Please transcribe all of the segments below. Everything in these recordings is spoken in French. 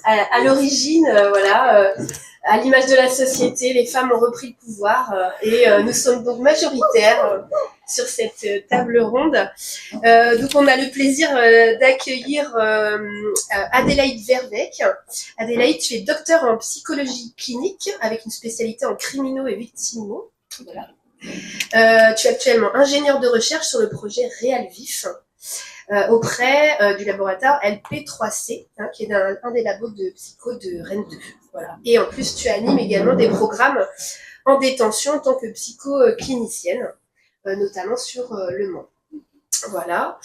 à l'origine, voilà, à l'image de la société, les femmes ont repris le pouvoir et nous sommes donc majoritaires sur cette table ronde. Donc on a le plaisir d'accueillir Adélaïde Verbeek. Adélaïde, tu es docteur en psychologie clinique avec une spécialité en criminaux et victimaux. Voilà. Tu es actuellement ingénieure de recherche sur le projet Réal Vif. Auprès du laboratoire LP3C, qui est un des labos de psycho de Rennes 2. Voilà. Et en plus, tu animes également des programmes en détention en tant que psycho-clinicienne, notamment sur Le Mans. Voilà.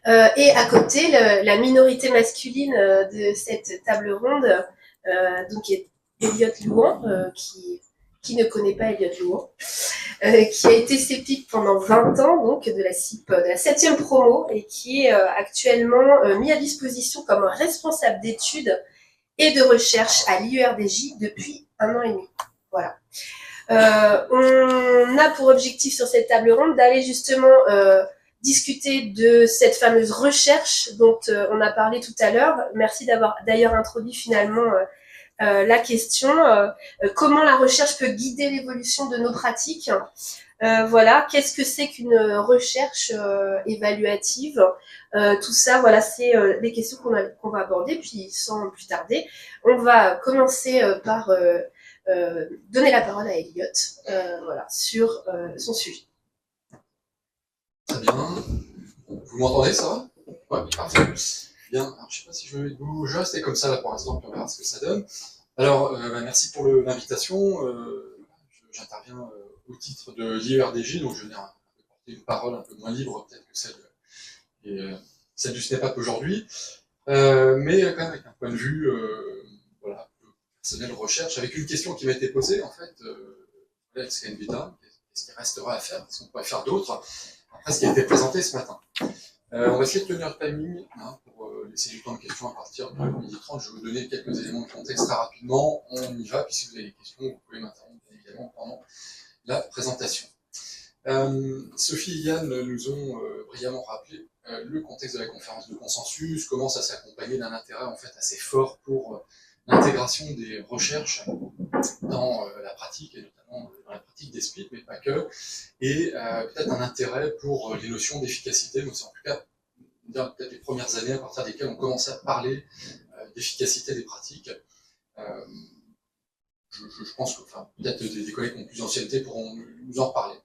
Et à côté, la minorité masculine de cette table ronde, donc est Elliot Louan, qui ne connaît pas Elliot Louan, qui a été sceptique pendant 20 ans, donc de la CIP, de la 7e promo, et qui est actuellement mis à disposition comme responsable d'études et de recherche à l'IERDJ depuis 1 an et demi. Voilà. On a pour objectif sur cette table ronde d'aller justement discuter de cette fameuse recherche dont on a parlé tout à l'heure. Merci d'avoir d'ailleurs introduit finalement la question, comment la recherche peut guider l'évolution de nos pratiques. Voilà, qu'est-ce que c'est qu'une recherche évaluative, tout ça, voilà, c'est les questions qu'on va aborder. Puis sans plus tarder, on va commencer par donner la parole à Elliot, voilà, sur son sujet. Très bien. Vous m'entendez, ça va? Ouais, parfait. Bien. Alors, je ne sais pas si je vais rester comme ça là pour l'instant, puis on verra ce que ça donne. Alors, merci pour l'invitation. J'interviens au titre de l'IERDJ, donc je viens apporter une parole un peu moins libre peut-être que celle du SNEPAP aujourd'hui, mais quand même avec un point de vue voilà, personnel recherche, avec une question qui m'a été posée, en fait, est-ce qu'il y a une vita? Qu'est-ce qu'il restera à faire? Qu'est-ce qu'on pourrait faire d'autre après ce qui a été présenté ce matin? On va essayer de tenir le timing pour laisser du temps de questions à partir de 12h30. Je vais vous donner quelques éléments de contexte très rapidement. On y va, puis si vous avez des questions, vous pouvez m'interrompre évidemment pendant la présentation. Sophie et Yann nous ont brillamment rappelé le contexte de la conférence de consensus, comment ça s'accompagnait d'un intérêt en fait assez fort pour l'intégration des recherches dans la pratique, et notamment dans la pratique des SPIT, mais pas que, et peut-être un intérêt pour les notions d'efficacité, mais c'est en tout cas peut-être les premières années à partir desquelles on commençait à parler d'efficacité des pratiques. Je pense que peut-être des collègues qui ont plus d'ancienneté pourront nous en reparler.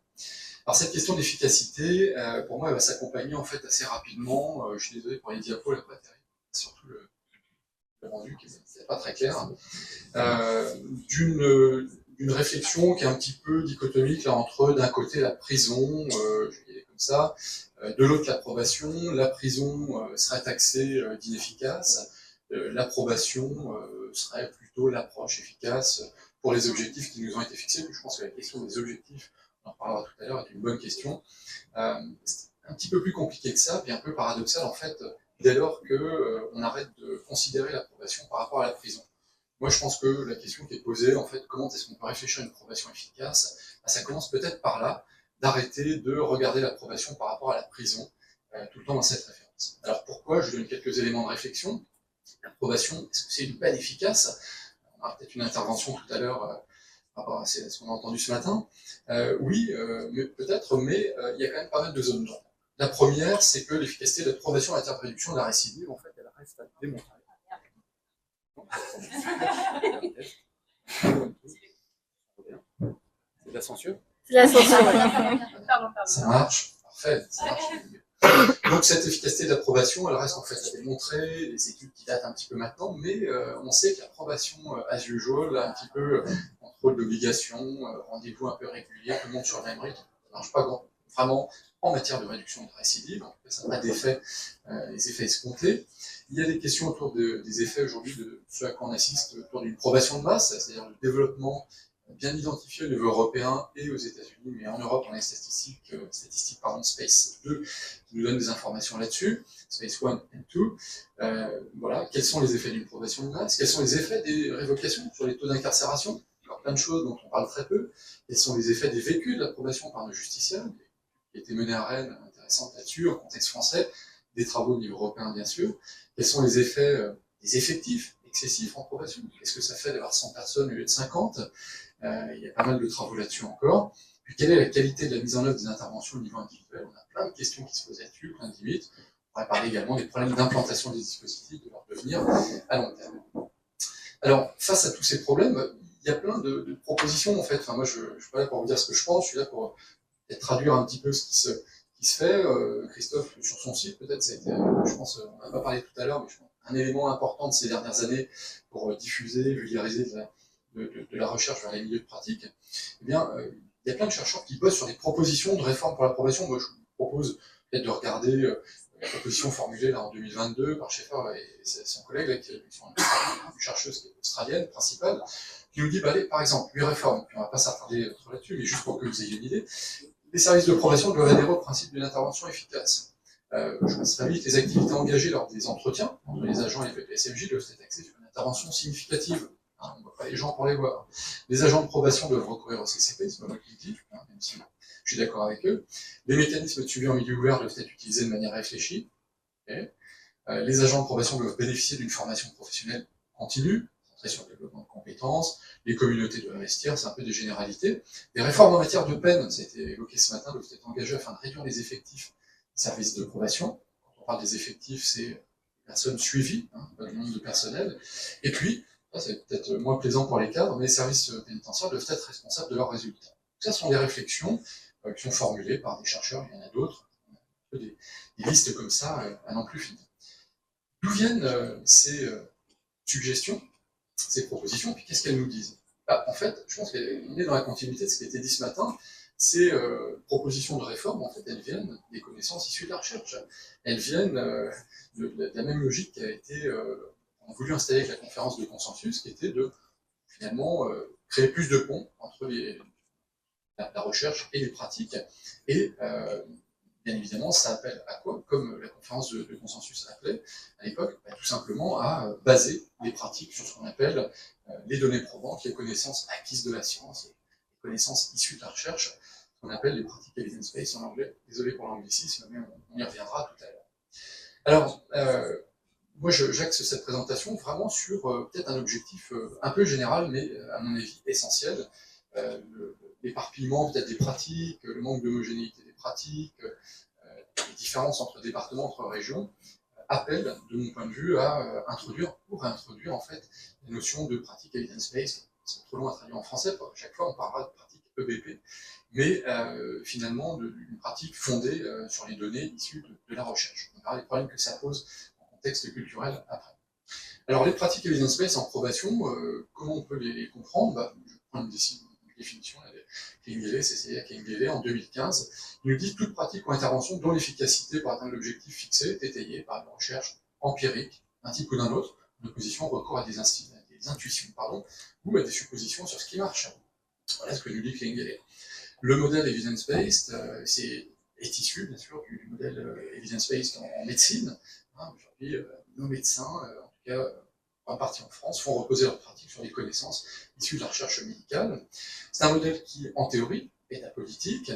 Alors cette question d'efficacité, pour moi, elle va s'accompagner en fait assez rapidement. Je suis désolé pour les diapos, là, pas terrible, surtout le rendu qui n'est pas très clair, d'une réflexion qui est un petit peu dichotomique là, entre d'un côté la prison, je vais y aller comme ça, de l'autre l'approbation. La prison serait taxée d'inefficace, l'approbation serait plutôt l'approche efficace pour les objectifs qui nous ont été fixés. Je pense que la question des objectifs, on en reparlera tout à l'heure, est une bonne question. C'est un petit peu plus compliqué que ça, puis un peu paradoxal en fait, dès lors qu'on arrête de considérer l'approbation par rapport à la prison. Moi, je pense que la question qui est posée, en fait, comment est-ce qu'on peut réfléchir à une approbation efficace, ça commence peut-être par là, d'arrêter de regarder l'approbation par rapport à la prison, tout le temps dans cette référence. Alors pourquoi? Je donne quelques éléments de réflexion. L'approbation, est-ce que c'est une peine efficace? On aura peut-être une intervention tout à l'heure par rapport à ce qu'on a entendu ce matin. Oui, peut-être, mais il y a quand même pas mal de zones d'ombre. La première, c'est que l'efficacité de l'approbation en matière de réduction de la récidive, en fait, elle reste à démontrer. C'est de la censure? C'est la censure, ouais. Pardon. Ça marche, parfait, ça marche. Donc cette efficacité d'approbation, elle reste en fait à démontrer, des études qui datent un petit peu maintenant, mais on sait que l'approbation as usual, un petit peu contrôle d'obligation, rendez-vous un peu régulier, tout le monde sur le même rythme, ça ne marche pas vraiment en matière de réduction de récidive, en tout cas ça n'a pas d'effet, les effets escomptés. Il y a des questions autour des effets aujourd'hui de ce à quoi on assiste autour d'une probation de masse, c'est-à-dire le développement bien identifié au niveau européen et aux États-Unis, mais en Europe, on a une statistique Space 2 qui nous donne des informations là-dessus, Space 1 et 2. Voilà, quels sont les effets d'une probation de masse? Quels sont les effets des révocations sur les taux d'incarcération? Alors, plein de choses dont on parle très peu. Quels sont les effets des vécus de l'approbation par nos justiciables, qui a été menée à Rennes, intéressante là-dessus, en contexte français, des travaux au niveau européen, bien sûr. Quels sont les effets des effectifs excessif en probation. Qu'est-ce que ça fait d'avoir 100 personnes au lieu de 50? Il y a pas mal de travaux là-dessus encore. Puis quelle est la qualité de la mise en œuvre des interventions au niveau individuel? On a plein de questions qui se posent là-dessus, plein de limites. On pourrait parler également des problèmes d'implantation des dispositifs, de leur devenir à long terme. Alors, face à tous ces problèmes, il y a plein de propositions en fait. Enfin, moi, je ne suis pas là pour vous dire ce que je pense, je suis là pour traduire un petit peu ce qui se fait. Christophe, sur son site, peut-être, ça a été, je pense, on n'a pas parlé tout à l'heure, mais je pense, un élément important de ces dernières années pour diffuser, vulgariser de la recherche vers les milieux de pratique. Eh bien, il y a plein de chercheurs qui bossent sur des propositions de réforme pour l'approbation. Moi, je vous propose peut-être de regarder la proposition formulée là, en 2022 par Schaeffer et son collègue, là, qui sont une chercheuse qui est australienne, principale, qui nous dit, bah, allez, par exemple, 8 réformes, puis on ne va pas s'attarder trop là-dessus, mais juste pour que vous ayez une idée, les services de probation doivent adhérer au principe d'une intervention efficace. Je passe très vite, les activités engagées lors des entretiens entre les agents et le SMJ doivent être axées sur une intervention significative. Hein, on ne voit pas les gens pour les voir. Les agents de probation doivent recourir au CCP, c'est pas moi qui le dis, hein, même si je suis d'accord avec eux. Les mécanismes de suivi en milieu ouvert doivent être utilisés de manière réfléchie. Okay. Les agents de probation doivent bénéficier d'une formation professionnelle continue, centrée sur le développement de compétences. Les communautés doivent investir, c'est un peu des généralités. Les réformes en matière de peine, ça a été évoqué ce matin, doivent être engagées afin de réduire les effectifs des services de probation. Quand on parle des effectifs, c'est les personnes suivies, hein, pas le nombre de personnel. Et puis, c'est peut-être moins plaisant pour les cadres, mais les services pénitentiaires doivent être responsables de leurs résultats. Ça sont des réflexions qui sont formulées par des chercheurs, il y en a d'autres, des listes comme ça à n'en plus finir. D'où viennent ces suggestions, ces propositions, puis qu'est-ce qu'elles nous disent? Bah, en fait, je pense qu'on est dans la continuité de ce qui a été dit ce matin. Ces propositions de réforme, en fait, elles viennent des connaissances issues de la recherche. Elles viennent de la même logique qui a été on a voulu installer avec la conférence de consensus, qui était de finalement créer plus de ponts entre la recherche et les pratiques. Et bien évidemment, ça appelle à quoi? Comme la conférence de consensus appelait à l'époque, tout simplement à baser les pratiques sur ce qu'on appelle les données probantes, les connaissances acquises de la science, les connaissances issues de la recherche, ce qu'on appelle les pratiques evidence-based en anglais. Désolé pour l'anglicisme, mais on y reviendra tout à l'heure. Alors, moi, j'axe cette présentation vraiment sur peut-être un objectif un peu général, mais à mon avis essentiel. L'éparpillement peut-être des pratiques, le manque d'homogénéité des pratiques, les différences entre départements, entre régions, appellent, de mon point de vue, à introduire ou réintroduire en fait la notion de pratique evidence-based. C'est trop long à traduire en français, chaque fois on parlera de pratique EBP, mais finalement d'une pratique fondée sur les données issues de la recherche. On verra les problèmes que ça pose contexte culturel après. Alors les pratiques evidence-based en probation, comment on peut les comprendre? Bah, je prends une définition de Kengele, CCA Kengele en 2015. Il nous dit toute pratique ou intervention dont l'efficacité pour atteindre l'objectif fixé est étayée par une recherche empirique, d'un type ou d'un autre, en opposition au recours à des intuitions, ou à des suppositions sur ce qui marche. Voilà ce que nous dit Kengele. Le modèle evidence-based est issu, bien sûr, du modèle evidence-based en médecine. Hein, aujourd'hui, nos médecins, en tout cas en partie en France, font reposer leurs pratiques sur des connaissances issues de la recherche médicale. C'est un modèle qui, en théorie, est apolitique.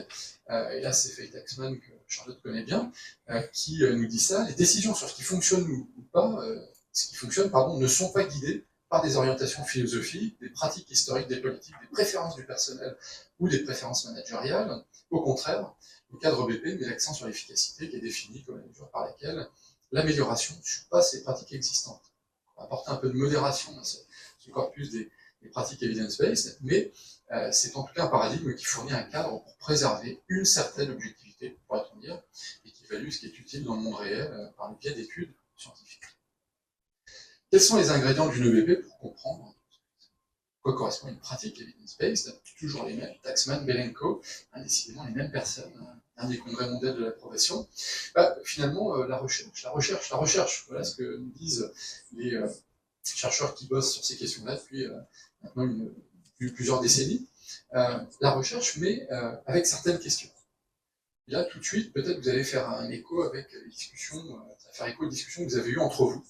Et là, c'est Faye Taxman, que Charlotte connaît bien, qui nous dit ça. Les décisions sur ce qui fonctionne ou pas, ce qui fonctionne, ne sont pas guidées par des orientations philosophiques, des pratiques historiques des politiques, des préférences du personnel ou des préférences managériales. Au contraire, le cadre BP met l'accent sur l'efficacité qui est définie comme la mesure par laquelle l'amélioration surpasse les pratiques existantes. On va apporter un peu de modération à ce corpus des pratiques evidence-based, mais c'est en tout cas un paradigme qui fournit un cadre pour préserver une certaine objectivité, pourrait-on dire, et qui évalue ce qui est utile dans le monde réel par le biais d'études scientifiques. Quels sont les ingrédients d'une EBP pour comprendre à quoi correspond une pratique evidence-based? Toujours les mêmes, Taxman, Belenko, décidément les mêmes personnes, un des congrès mondiaux de l'approbation. Finalement, la recherche, voilà ce que nous disent les chercheurs qui bossent sur ces questions-là depuis maintenant plusieurs décennies. La recherche, mais avec certaines questions. Et là, tout de suite, peut-être vous allez faire un écho avec les discussions, ça va faire écho aux discussions que vous avez eues entre vous.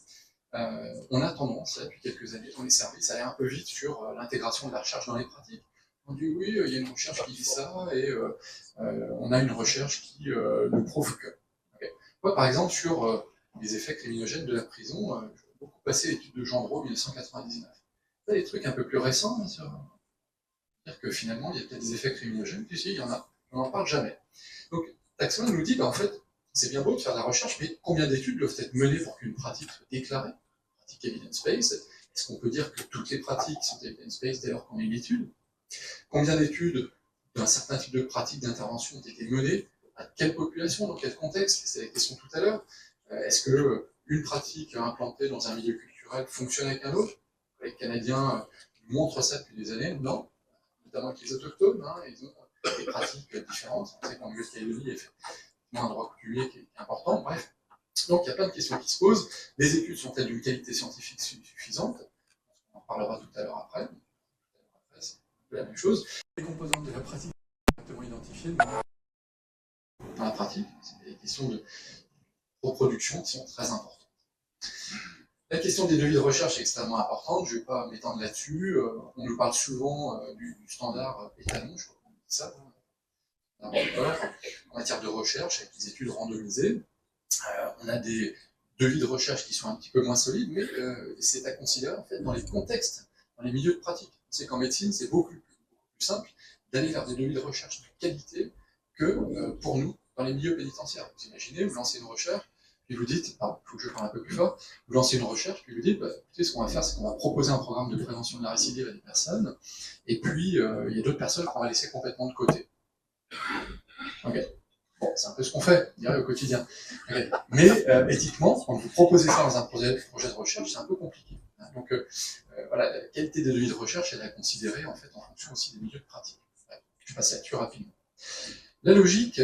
On a tendance, là, depuis quelques années, dans les services, à aller un peu vite sur l'intégration de la recherche dans les pratiques. On dit oui, il y a une recherche qui dit ça, et on a une recherche qui nous prouve que. Okay. Moi, par exemple, sur les effets criminogènes de la prison, beaucoup passé l'étude de Gendreau, 1999. C'est des trucs un peu plus récents, bien sûr. C'est-à-dire que finalement, il y a peut-être des effets criminogènes, puis si, il y en a, on n'en parle jamais. Donc, Taxman nous dit, en fait, c'est bien beau de faire de la recherche, mais combien d'études doivent être menées pour qu'une pratique soit déclarée, pratique evidence-based? Est-ce qu'on peut dire que toutes les pratiques sont evidence-based dès lors qu'on a une étude? Combien d'études d'un certain type de pratique d'intervention ont été menées? À quelle population? Dans quel contexte? C'est la question tout à l'heure. Est-ce que une pratique implantée dans un milieu culturel fonctionne avec un autre? Les Canadiens montrent ça depuis des années. Non, notamment avec les autochtones, ils ont des pratiques différentes. On sait qu'en Nouvelle-Calédonie, il y a effectivement un droit coutumier qui est important. Bref, donc il y a plein de questions qui se posent. Les études sont-elles d'une qualité scientifique suffisante? On en parlera tout à l'heure après. C'est un peu la même chose. Les composantes de la pratique correctement identifiées dans la pratique, c'est des questions de reproduction qui sont très importantes. La question des devis de recherche est extrêmement importante, je ne vais pas m'étendre là-dessus. On nous parle souvent du standard étalon, je crois qu'on dit ça, en matière de recherche, avec des études randomisées. On a des devis de recherche qui sont un petit peu moins solides, mais c'est à considérer en fait dans les contextes, dans les milieux de pratique. On sait qu'en médecine, c'est beaucoup plus simple d'aller vers des devis de recherche de qualité que pour nous, dans les milieux pénitentiaires. Vous imaginez, vous lancez une recherche, puis vous dites, il faut que je parle un peu plus fort, vous lancez une recherche, puis vous dites, écoutez, ce qu'on va faire, c'est qu'on va proposer un programme de prévention de la récidive à des personnes, et puis il y a d'autres personnes qu'on va laisser complètement de côté. Ok. Bon, c'est un peu ce qu'on fait, je dirais, au quotidien. Okay. Mais éthiquement, quand vous proposez ça dans un projet de recherche, c'est un peu compliqué. Donc voilà, la qualité des devis de recherche, elle est à considérer en fait en fonction aussi des milieux de pratique. Je passe là-dessus rapidement. La logique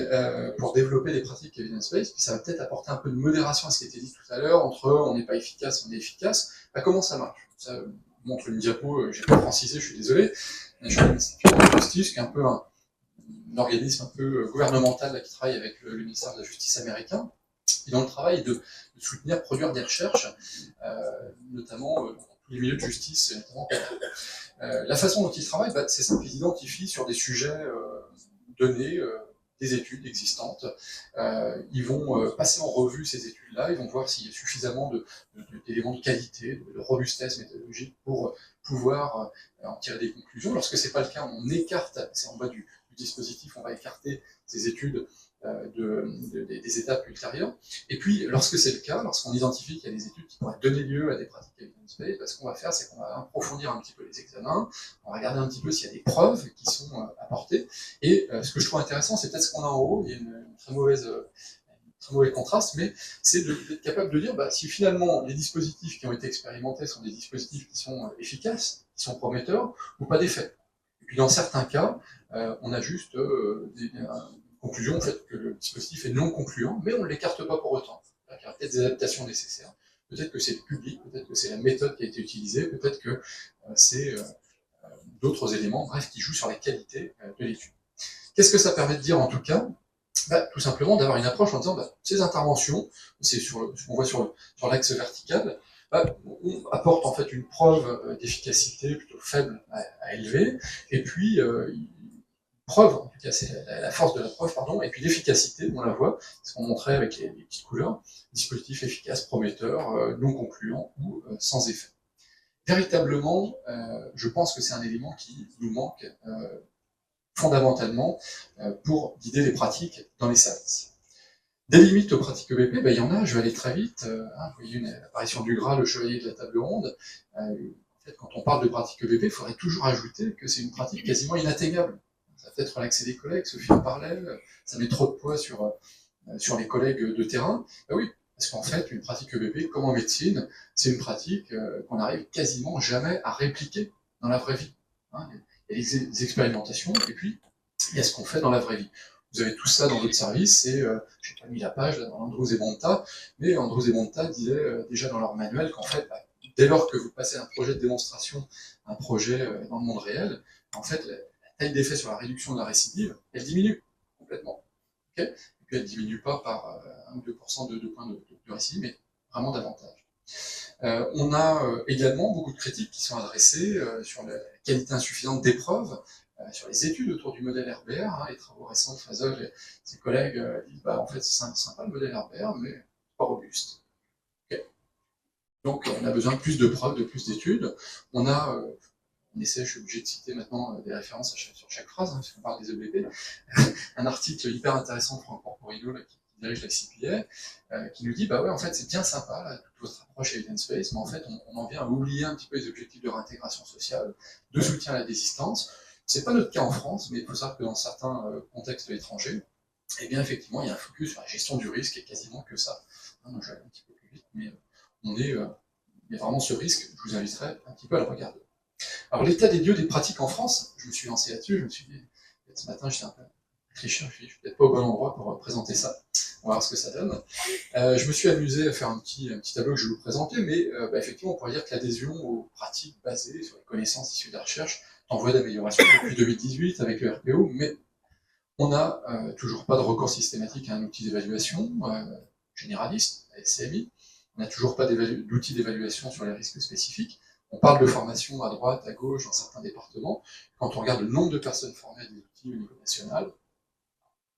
pour développer des pratiques evidence-based, puis ça va peut-être apporter un peu de modération à ce qui a été dit tout à l'heure, entre on n'est pas efficace, on est efficace. Comment ça marche? Ça montre une diapo, j'ai pas francisé, je suis désolé. J'ai un institut de justice qui est un peu un organisme un peu gouvernemental là, qui travaille avec le ministère de la Justice américain, et dont le travail est de soutenir, produire des recherches, notamment dans tous les milieux de justice, notamment la façon dont ils travaillent, c'est simple, ils identifient sur des sujets donnés des études existantes. Ils vont passer en revue ces études-là, ils vont voir s'il y a suffisamment d'éléments de qualité, de robustesse méthodologique pour pouvoir en tirer des conclusions. Lorsque ce n'est pas le cas, on écarte, c'est en bas du dispositif, on va écarter ces études des étapes ultérieures. Et puis, lorsque c'est le cas, lorsqu'on identifie qu'il y a des études qui pourraient donner lieu à des pratiques evidence-based, ce qu'on va faire, c'est qu'on va approfondir un petit peu les examens, on va regarder un petit peu s'il y a des preuves qui sont apportées. Et ce que je trouve intéressant, c'est peut-être ce qu'on a en haut, il y a une très mauvais contraste, mais c'est d'être capable de dire si finalement les dispositifs qui ont été expérimentés sont des dispositifs qui sont efficaces, qui sont prometteurs, ou pas d'effet. Et puis dans certains cas, on a juste une conclusion en fait, que le dispositif est non concluant, mais on ne l'écarte pas pour autant. Il y a peut-être des adaptations nécessaires. Peut-être que c'est le public, peut-être que c'est la méthode qui a été utilisée, peut-être que c'est d'autres éléments, bref, qui jouent sur la qualité de l'étude. Qu'est-ce que ça permet de dire en tout cas? Tout simplement d'avoir une approche en disant ces interventions, c'est ce qu'on voit sur l'axe vertical, on apporte en fait une preuve d'efficacité plutôt faible à élevée, et puis preuve, en tout cas c'est la force de la preuve, pardon, et puis l'efficacité, on la voit, ce qu'on montrait avec les petites couleurs, dispositif efficace, prometteur, non concluant ou sans effet. Véritablement, je pense que c'est un élément qui nous manque fondamentalement pour guider les pratiques dans les services. Des limites aux pratiques EBP, il y en a, je vais aller très vite. Vous voyez l'apparition du Graal, le chevalier de la table ronde. En fait, quand on parle de pratique EBP, il faudrait toujours ajouter que c'est une pratique quasiment inatteignable. Ça va peut-être relaxer les collègues, Sophie en parlait, ça met trop de poids sur les collègues de terrain. Oui, parce qu'en fait, une pratique EBP, comme en médecine, c'est une pratique qu'on n'arrive quasiment jamais à répliquer dans la vraie vie. Il y a des expérimentations, et puis il y a ce qu'on fait dans la vraie vie. Vous avez tout ça dans votre service, et je n'ai pas mis la page là, dans Andrews et Bonta, mais Andrews et Bonta disaient déjà dans leur manuel qu'en fait, dès lors que vous passez d'un projet de démonstration à un projet dans le monde réel, en fait, la taille d'effet sur la réduction de la récidive, elle diminue complètement. Okay, et puis elle ne diminue pas par 1 ou 2% de points de récidive, mais vraiment davantage. On a également beaucoup de critiques qui sont adressées sur la qualité insuffisante des preuves, sur les études autour du modèle RBR, les travaux récents de Fazol et ses collègues disent en fait c'est sympa le modèle RBR, mais pas robuste. Okay. Donc on a besoin de plus de preuves, de plus d'études. On essaie, je suis obligé de citer maintenant des références sur chaque phrase, parce qu'on parle des EBP, un article hyper intéressant de Franck Porporino, qui dirige la CPA, qui nous dit, bah ouais, en fait, c'est bien sympa, là, toute votre approche evidence-based, mais en fait, on en vient à oublier un petit peu les objectifs de réintégration sociale, de soutien à la désistance. C'est pas notre cas en France, mais il faut savoir que dans certains contextes étrangers, eh bien, effectivement, il y a un focus sur la gestion du risque et quasiment que ça. Donc, je vais aller un petit peu plus vite, mais il y a vraiment ce risque, je vous inviterai un petit peu à le regarder. Alors, l'état des lieux des pratiques en France, je me suis lancé là-dessus, je me suis dit, ce matin, j'étais un peu réfléchi, je me suis dit, je suis peut-être pas au bon endroit pour présenter ça. On va voir ce que ça donne. Je me suis amusé à faire un petit tableau que je vais vous présenter, mais effectivement, on pourrait dire que l'adhésion aux pratiques basées sur les connaissances issues de la recherche est en voie d'amélioration depuis 2018 avec le RPO, mais on n'a toujours pas de recours systématique à un outil d'évaluation généraliste, la SCMI. On n'a toujours pas d'outil d'évaluation sur les risques spécifiques. On parle de formation à droite, à gauche, dans certains départements. Quand on regarde le nombre de personnes formées à des outils au niveau national,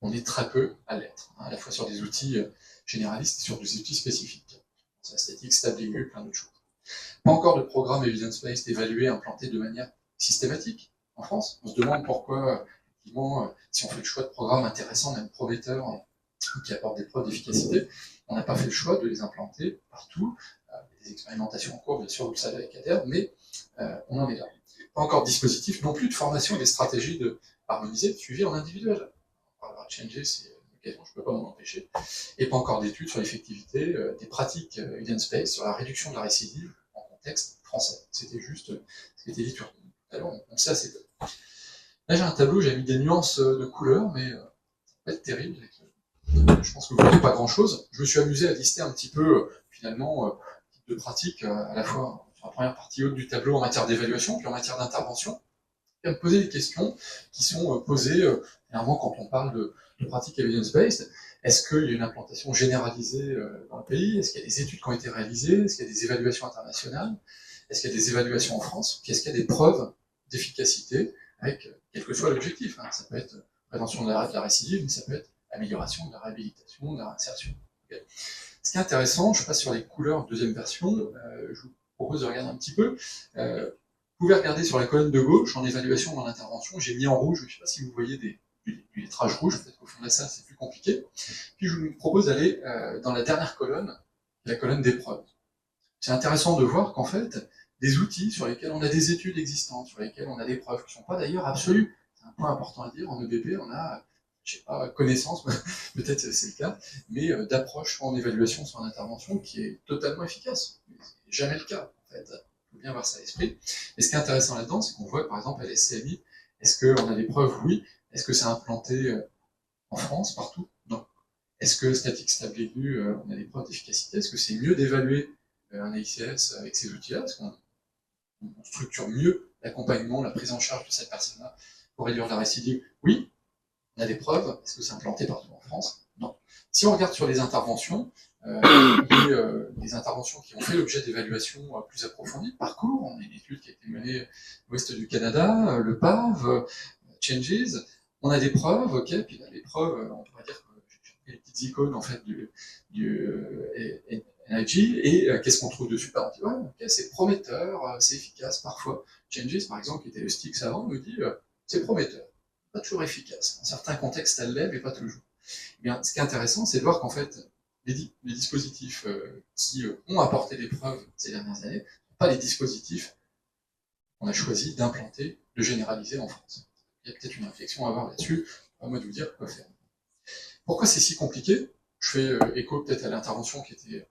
on est très peu à l'être, à la fois sur des outils généralistes et sur des outils spécifiques. C'est la statique, stable aiguë, plein d'autres choses. Pas encore de programme evidence-based évalué, implanté de manière systématique en France. On se demande pourquoi, effectivement, si on fait le choix de programmes intéressants, même prometteurs, qui apportent des preuves d'efficacité, on n'a pas fait le choix de les implanter partout. Il y a des expérimentations en cours, bien sûr, vous le savez, avec ADER, mais on en est là. Pas encore de dispositif, non plus de formation et des stratégies harmonisées, de suivi en individuel. On parlera de Changes, c'est une occasion, je ne peux pas m'en empêcher. Et pas encore d'études sur l'effectivité des pratiques evidence-based sur la réduction de la récidive en contexte français. C'était juste ce qui était dit tout à l'heure, on sait assez peu. Là, j'ai un tableau, j'ai mis des nuances de couleurs, mais ça va être terrible. Je pense que vous ne voyez pas grand-chose. Je me suis amusé à lister un petit peu, finalement, de pratiques, à la fois sur la première partie haute du tableau en matière d'évaluation, puis en matière d'intervention, et à me poser des questions qui sont posées, généralement, quand on parle de pratiques evidence-based. Est-ce qu'il y a une implantation généralisée dans le pays? Est-ce qu'il y a des études qui ont été réalisées? Est-ce qu'il y a des évaluations internationales? Est-ce qu'il y a des évaluations en France? Puis est-ce qu'il y a des preuves d'efficacité avec quel que soit l'objectif? Ça peut être prévention de la récidive, mais ça peut être amélioration de la réhabilitation, de la réinsertion. Okay. Ce qui est intéressant, je passe sur les couleurs deuxième version, je vous propose de regarder un petit peu. Vous pouvez regarder sur la colonne de gauche, en évaluation dans l'intervention, j'ai mis en rouge, je ne sais pas si vous voyez du lettrage rouge, peut-être qu'au fond de la salle c'est plus compliqué. Puis je vous propose d'aller dans la dernière colonne, la colonne d'épreuves. C'est intéressant de voir qu'en fait, des outils sur lesquels on a des études existantes, sur lesquels on a des preuves, qui ne sont pas d'ailleurs absolues. C'est un point important à dire, en EBP, on a, je sais pas, connaissance, peut-être c'est le cas, mais d'approche en évaluation sur l'intervention qui est totalement efficace. C'est jamais le cas, en fait. Il faut bien avoir ça à l'esprit. Et ce qui est intéressant là-dedans, c'est qu'on voit, par exemple, à la SCMI, est-ce qu'on a des preuves? Oui. Est-ce que c'est implanté en France, partout? Non. Est-ce que statique, stable, aiguë, on a des preuves d'efficacité? Est-ce que c'est mieux d'évaluer un AICS avec ces outils-là? Est-ce qu'on structure mieux l'accompagnement, la prise en charge de cette personne-là pour réduire la récidive? Oui. On a des preuves. Est-ce que c'est implanté partout en France? Non. Si on regarde sur les interventions, les interventions qui ont fait l'objet d'évaluations plus approfondies, parcours, on a une étude qui a été menée à l'ouest du Canada, le PAV, Changes, on a des preuves, ok, puis là, les preuves, on pourrait dire que j'ai les petites icônes en fait du NIG, et qu'est-ce qu'on trouve dessus? On dit, ouais, ok, c'est prometteur, c'est efficace parfois. Changes, par exemple, qui était le Styx avant, nous dit, c'est prometteur, pas toujours efficace. Dans certains contextes, elle l'est, mais pas toujours. Eh bien, ce qui est intéressant, c'est de voir qu'en fait, les dispositifs qui ont apporté des preuves ces dernières années, pas les dispositifs qu'on a choisi d'implanter, de généraliser en France. Il y a peut-être une réflexion à avoir là-dessus, à moi de vous dire quoi faire. Pourquoi c'est si compliqué? Je fais écho peut-être à l'intervention qui était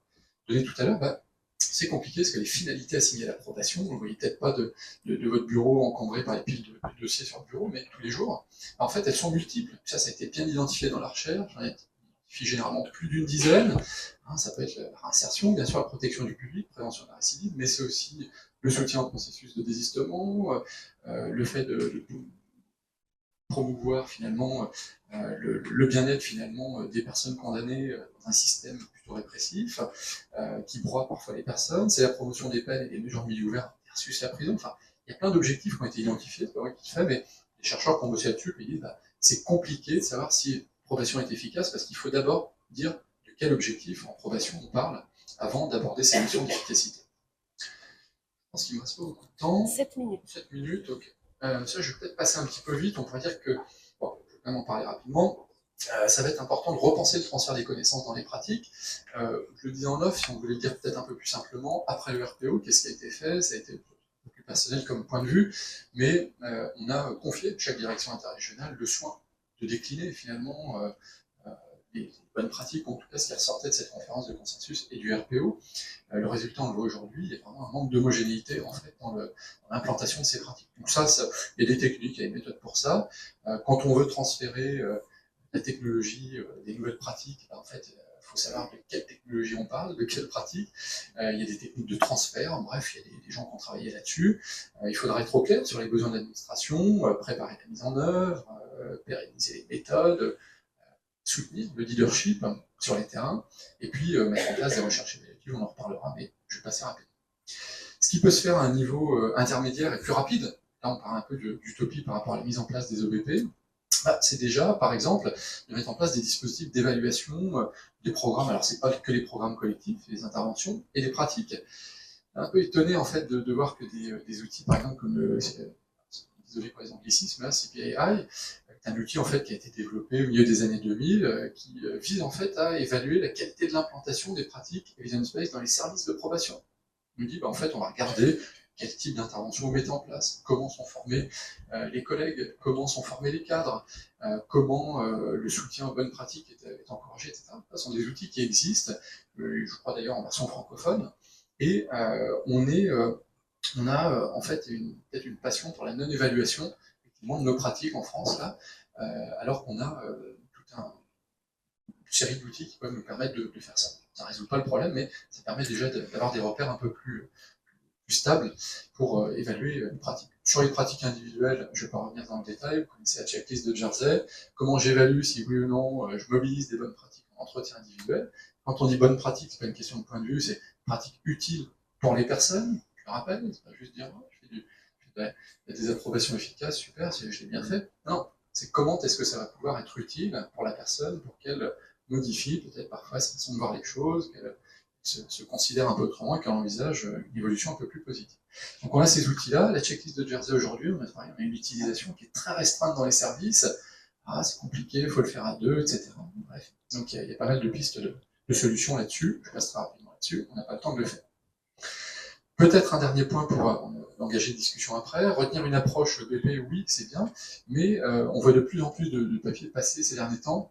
donnée tout à l'heure. C'est compliqué parce que les finalités assignées à l'approbation, vous ne voyez peut-être pas de votre bureau encombré par les piles de dossiers sur le bureau, mais tous les jours, en fait, elles sont multiples. Ça a été bien identifié dans la recherche, j'en ai identifié généralement plus d'une dizaine. Ça peut être la réinsertion, bien sûr la protection du public, prévention de la récidive, mais c'est aussi le soutien au processus de désistement, le fait de promouvoir finalement le bien-être finalement des personnes condamnées dans un système plutôt répressif, qui broie parfois les personnes, c'est la promotion des peines et des mesures de milieu ouvert versus la prison. Enfin, il y a plein d'objectifs qui ont été identifiés, c'est pas moi qui le fais, mais les chercheurs qui ont bossé là-dessus, ils disent c'est compliqué de savoir si la probation est efficace, parce qu'il faut d'abord dire de quel objectif en probation on parle avant d'aborder ces notions d'efficacité. pense qu'il me reste pas beaucoup de temps. 7 minutes. 7 minutes, ok. Ça, je vais peut-être passer un petit peu vite. On pourrait dire que, bon, je vais quand même en parler rapidement. Ça va être important de repenser le transfert des connaissances dans les pratiques. Je le disais en off, si on voulait le dire peut-être un peu plus simplement, après le RPO, qu'est-ce qui a été fait? Ça a été plus personnel comme point de vue, mais on a confié à chaque direction interrégionale le soin de décliner finalement les bonnes pratiques, en tout cas ce qui ressortait de cette conférence de consensus et du RPO. Le résultat, on le voit aujourd'hui, il y a vraiment un manque d'homogénéité en fait dans l'implantation de ces pratiques. Donc ça, il y a des techniques, il y a des méthodes pour ça. Quand on veut transférer la technologie, des nouvelles pratiques, en fait, il faut savoir de quelle technologie on parle, de quelle pratique. Il y a des techniques de transfert, bref, il y a des gens qui ont travaillé là-dessus. Il faudra être au clair sur les besoins d'administration, préparer la mise en œuvre, pérenniser les méthodes, soutenir le leadership sur les terrains, et puis mettre en place des recherches évaluatives, on en reparlera, mais je vais passer rapidement. Ce qui peut se faire à un niveau intermédiaire et plus rapide, là on parle un peu d'utopie par rapport à la mise en place des OBP, c'est déjà, par exemple, de mettre en place des dispositifs d'évaluation des programmes. Alors, c'est pas que les programmes collectifs, les interventions et les pratiques. Un peu étonné, en fait, de voir que des outils, par exemple, comme désolé pour les anglicismes, là, CPAI, est un outil, en fait, qui a été développé au milieu des années 2000, qui vise, en fait, à évaluer la qualité de l'implantation des pratiques evidence-based dans les services de probation. On nous dit, en fait, on va regarder quel type d'intervention on met en place, comment sont formés les collègues, comment sont formés les cadres, comment le soutien aux bonnes pratiques est encouragé, etc. Ce sont des outils qui existent, je crois d'ailleurs en version francophone, et on a en fait peut-être une passion pour la non-évaluation effectivement, de nos pratiques en France, là, alors qu'on a toute une série d'outils qui peuvent nous permettre de faire ça. Ça ne résout pas le problème, mais ça permet déjà d'avoir des repères un peu plus stable pour évaluer une pratique. Sur les pratiques individuelles, je ne vais pas revenir dans le détail, vous connaissez la checklist de Jersey, comment j'évalue si oui ou non je mobilise des bonnes pratiques en entretien individuel. Quand on dit bonne pratique, c'est pas une question de point de vue, c'est pratique utile pour les personnes, je le rappelle, c'est pas juste dire il y a des approbations efficaces, super, je l'ai bien fait. Non, c'est comment est-ce que ça va pouvoir être utile pour la personne, pour qu'elle modifie peut-être parfois sa façon de voir les choses, qu'elle se considère un peu autrement et qu'elle envisage une évolution un peu plus positive. Donc on a ces outils-là, la checklist de Jersey aujourd'hui, on a une utilisation qui est très restreinte dans les services, c'est compliqué, il faut le faire à deux, etc. Bref. Donc il y a pas mal de pistes de solutions là-dessus, je passerai rapidement là-dessus, on n'a pas le temps de le faire. Peut-être un dernier point pour engager une discussion après, retenir une approche BP, oui, c'est bien, mais on voit de plus en plus de papiers passer ces derniers temps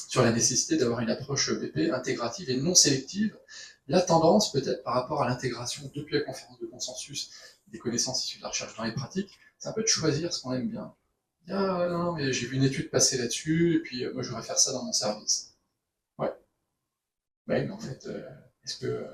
sur la nécessité d'avoir une approche BP intégrative et non sélective. La tendance, peut-être par rapport à l'intégration depuis la conférence de consensus des connaissances issues de la recherche dans les pratiques, c'est un peu de choisir ce qu'on aime bien. Non, mais j'ai vu une étude passer là-dessus, et puis moi je voudrais faire ça dans mon service. Ouais. Ouais, mais en fait, est-ce que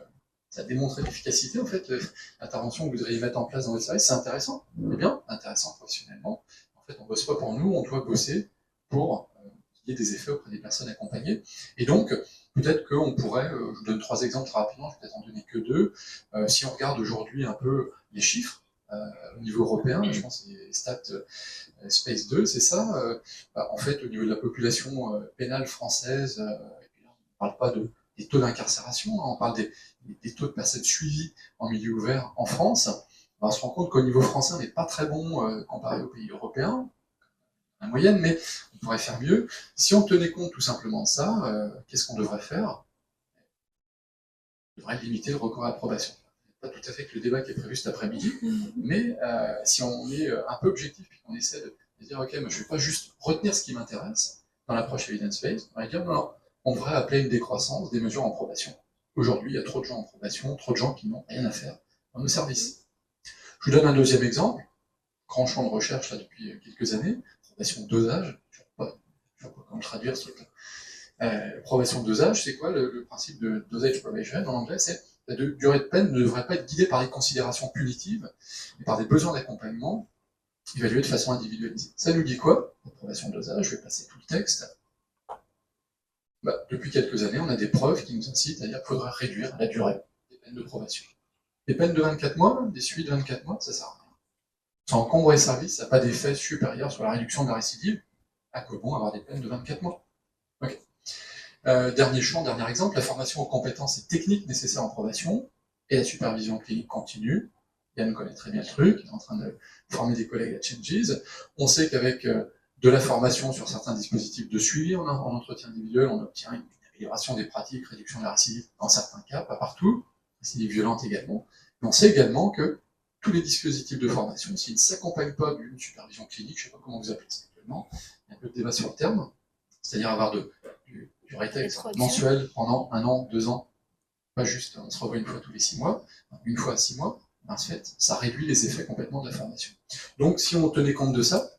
ça démontre l'efficacité, en fait, l'intervention que vous devriez mettre en place dans votre service? C'est intéressant, c'est bien, intéressant professionnellement. En fait, on ne bosse pas pour nous, on doit bosser pour qu'il y ait des effets auprès des personnes accompagnées. Et donc, peut-être qu'on pourrait, je vous donne 3 exemples très rapidement, je vais peut-être en donner que 2. Si on regarde aujourd'hui un peu les chiffres au niveau européen, je pense que c'est les stats Space 2, c'est ça. En fait, au niveau de la population pénale française, on ne parle pas des taux d'incarcération, on parle des taux de personnes suivies en milieu ouvert en France. On se rend compte qu'au niveau français, on n'est pas très bon comparé aux pays européens, la moyenne, mais on pourrait faire mieux. Si on tenait compte tout simplement de ça, qu'est-ce qu'on devrait faire? On devrait limiter le recours à l'approbation. Pas tout à fait que le débat qui est prévu cet après-midi, mais si on est un peu objectif et qu'on essaie de dire ok, moi je ne vais pas juste retenir ce qui m'intéresse dans l'approche evidence-based, on va dire non, on devrait appeler une décroissance des mesures en probation. Aujourd'hui, il y a trop de gens en probation, trop de gens qui n'ont rien à faire dans nos services. Je vous donne un deuxième exemple, grand champ de recherche là depuis quelques années, probation de dosage, je ne sais pas comment traduire ce truc-là. Probation de dosage, c'est quoi le principe de dosage probation en anglais? C'est la durée de peine ne devrait pas être guidée par des considérations punitives, mais par des besoins d'accompagnement évalués de façon individualisée. Ça nous dit quoi? La probation de dosage, je vais passer tout le texte. Depuis quelques années, on a des preuves qui nous incitent à dire qu'il faudrait réduire la durée des peines de probation. Des peines de 24 mois, des suites de 24 mois, ça sert à rien. Ça encombre les services, ça n'a pas d'effet supérieur sur la réduction de la récidive. À quoi bon avoir des peines de 24 mois? Okay. Dernier champ, dernier exemple, la formation aux compétences et techniques nécessaires en probation et la supervision clinique continue. Yann connaît très bien le truc, il est en train de former des collègues à Changes. On sait qu'avec de la formation sur certains dispositifs de suivi en entretien individuel, on obtient une amélioration des pratiques, réduction de la récidive dans certains cas, pas partout, récidive violente également. Mais on sait également que tous les dispositifs de formation, s'ils ne s'accompagnent pas d'une supervision clinique, je ne sais pas comment vous appelez ça actuellement, il y a un peu de débat sur le terme, c'est-à-dire avoir du rétexte mensuel pendant 1 an, 2 ans, pas juste on se revoit une fois tous les 6 mois, une fois à 6 mois, en fait, ça réduit les effets complètement de la formation. Donc si on tenait compte de ça,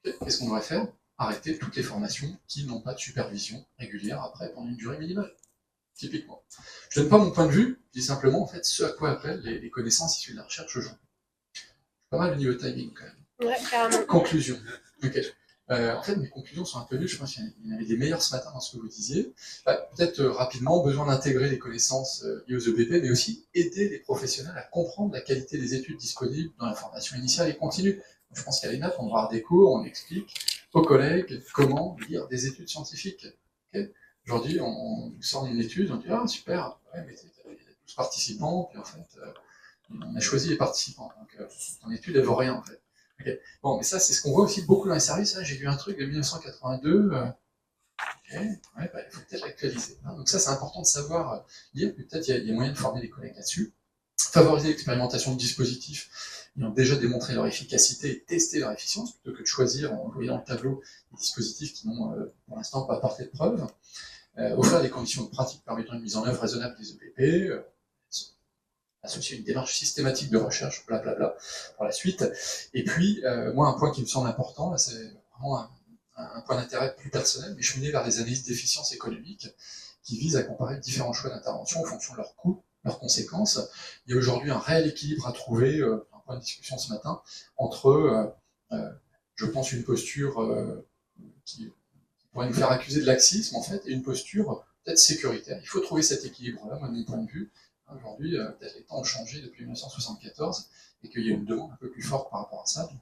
qu'est-ce qu'on devrait faire? Arrêter toutes les formations qui n'ont pas de supervision régulière après pendant une durée minimale. Typiquement. Je ne donne pas mon point de vue, je dis simplement en fait ce à quoi appellent les connaissances issues de la recherche aujourd'hui. Pas mal le niveau timing quand même. Ouais, carrément. Conclusion. Ok. En fait, mes conclusions sont un peu nulles. Je pense qu'il y en avait des meilleures ce matin dans ce que vous disiez. Peut-être rapidement, besoin d'intégrer les connaissances liées aux EBP, mais aussi aider les professionnels à comprendre la qualité des études disponibles dans la formation initiale et continue. Je pense qu'à l'ENAP, on va avoir des cours, on explique aux collègues comment lire des études scientifiques. Okay. Aujourd'hui, on sort une étude, on dit « Ah, super, ouais, mais il y a 12 participants, puis en fait, on a choisi les participants. Donc, ton étude, elle vaut rien, en fait. » Okay. Bon, mais ça, c'est ce qu'on voit aussi beaucoup dans les services. J'ai lu un truc de 1982. Ouais, il faut peut-être l'actualiser. Donc ça, c'est important de savoir lire. Peut-être il y a moyen de former les collègues là-dessus. Favoriser l'expérimentation de dispositifs qui ont déjà démontré leur efficacité et tester leur efficience, plutôt que de choisir, en voyant dans le tableau, des dispositifs qui n'ont pour l'instant pas apporté de preuves. Offrir des conditions de pratique permettant une mise en œuvre raisonnable des EPP. Associer une démarche systématique de recherche, blablabla, pour la suite. Et puis, moi, un point qui me semble important, là, c'est vraiment un point d'intérêt plus personnel, mais cheminer vers des analyses d'efficience économique qui visent à comparer différents choix d'intervention en fonction de leurs coûts, leurs conséquences. Il y a aujourd'hui un réel équilibre à trouver, un point de discussion ce matin, entre, je pense, une posture qui pourrait nous faire accuser de laxisme, en fait, et une posture peut-être sécuritaire. Il faut trouver cet équilibre-là, moi, de mon point de vue. Aujourd'hui, peut-être les temps ont changé depuis 1974 et qu'il y a une demande un peu plus forte par rapport à ça. Donc,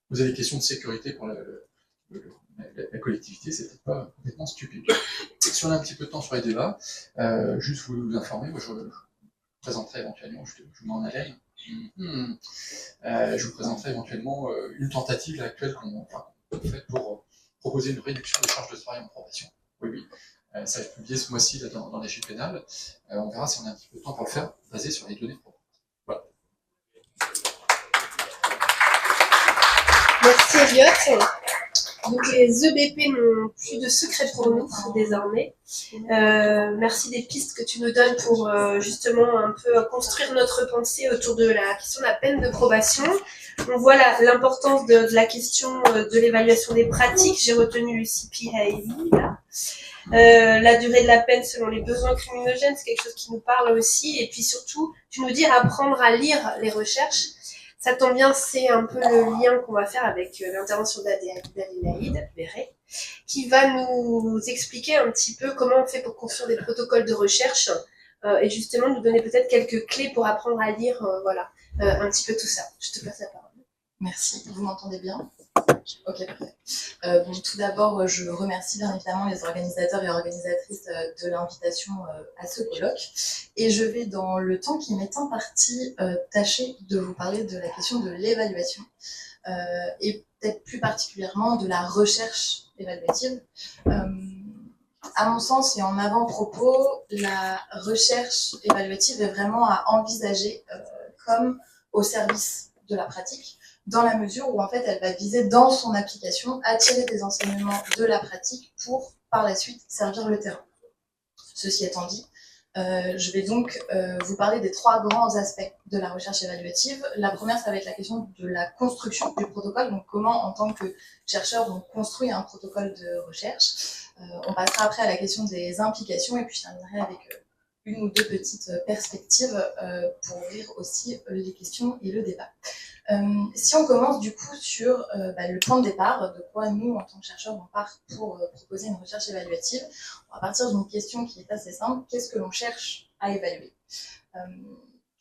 vous avez des questions de sécurité pour la collectivité, c'est peut-être pas complètement stupide. Si on a un petit peu de temps sur les débats, juste vous informer, moi je vous présenterai éventuellement, je vous mets en haleine, je vous présenterai éventuellement une tentative actuelle qu'on fait pour proposer une réduction des charges de travail en probation. Oui. Ça va être publié ce mois-ci dans les Gilles pénales. On verra si on a un petit peu de temps pour le faire, basé sur les données de probation. Voilà. Merci Elliot. Donc les EBP n'ont plus de secret pour nous désormais. Merci des pistes que tu nous donnes pour justement un peu construire notre pensée autour de la question de la peine de probation. On voit l'importance de la question de l'évaluation des pratiques. J'ai retenu le CPAI là. La durée de la peine selon les besoins criminogènes, c'est quelque chose qui nous parle aussi. Et puis surtout, tu nous dis apprendre à lire les recherches. Ça tombe bien, c'est un peu le lien qu'on va faire avec l'intervention d'Adélaïde Béret, qui va nous expliquer un petit peu comment on fait pour construire des protocoles de recherche et justement nous donner peut-être quelques clés pour apprendre à lire, un petit peu tout ça. Je te passe la parole. Merci. Vous m'entendez bien? Ok, parfait. Tout d'abord, je remercie bien évidemment les organisateurs et organisatrices de l'invitation à ce colloque. Et je vais, dans le temps qui m'est imparti, tâcher de vous parler de la question de l'évaluation et peut-être plus particulièrement de la recherche évaluative. À mon sens et en avant-propos, la recherche évaluative est vraiment à envisager comme au service de la pratique, dans la mesure où en fait elle va viser dans son application à tirer des enseignements de la pratique pour par la suite servir le terrain. Ceci étant dit, je vais donc vous parler des 3 grands aspects de la recherche évaluative. La première, ça va être la question de la construction du protocole, donc comment en tant que chercheur on construit un protocole de recherche. On passera après à la question des implications et puis je terminerai avec une ou deux petites perspectives pour ouvrir aussi les questions et le débat. Si on commence du coup sur le point de départ, de quoi nous, en tant que chercheurs, on part pour proposer une recherche évaluative, on va partir d'une question qui est assez simple. Qu'est-ce que l'on cherche à évaluer?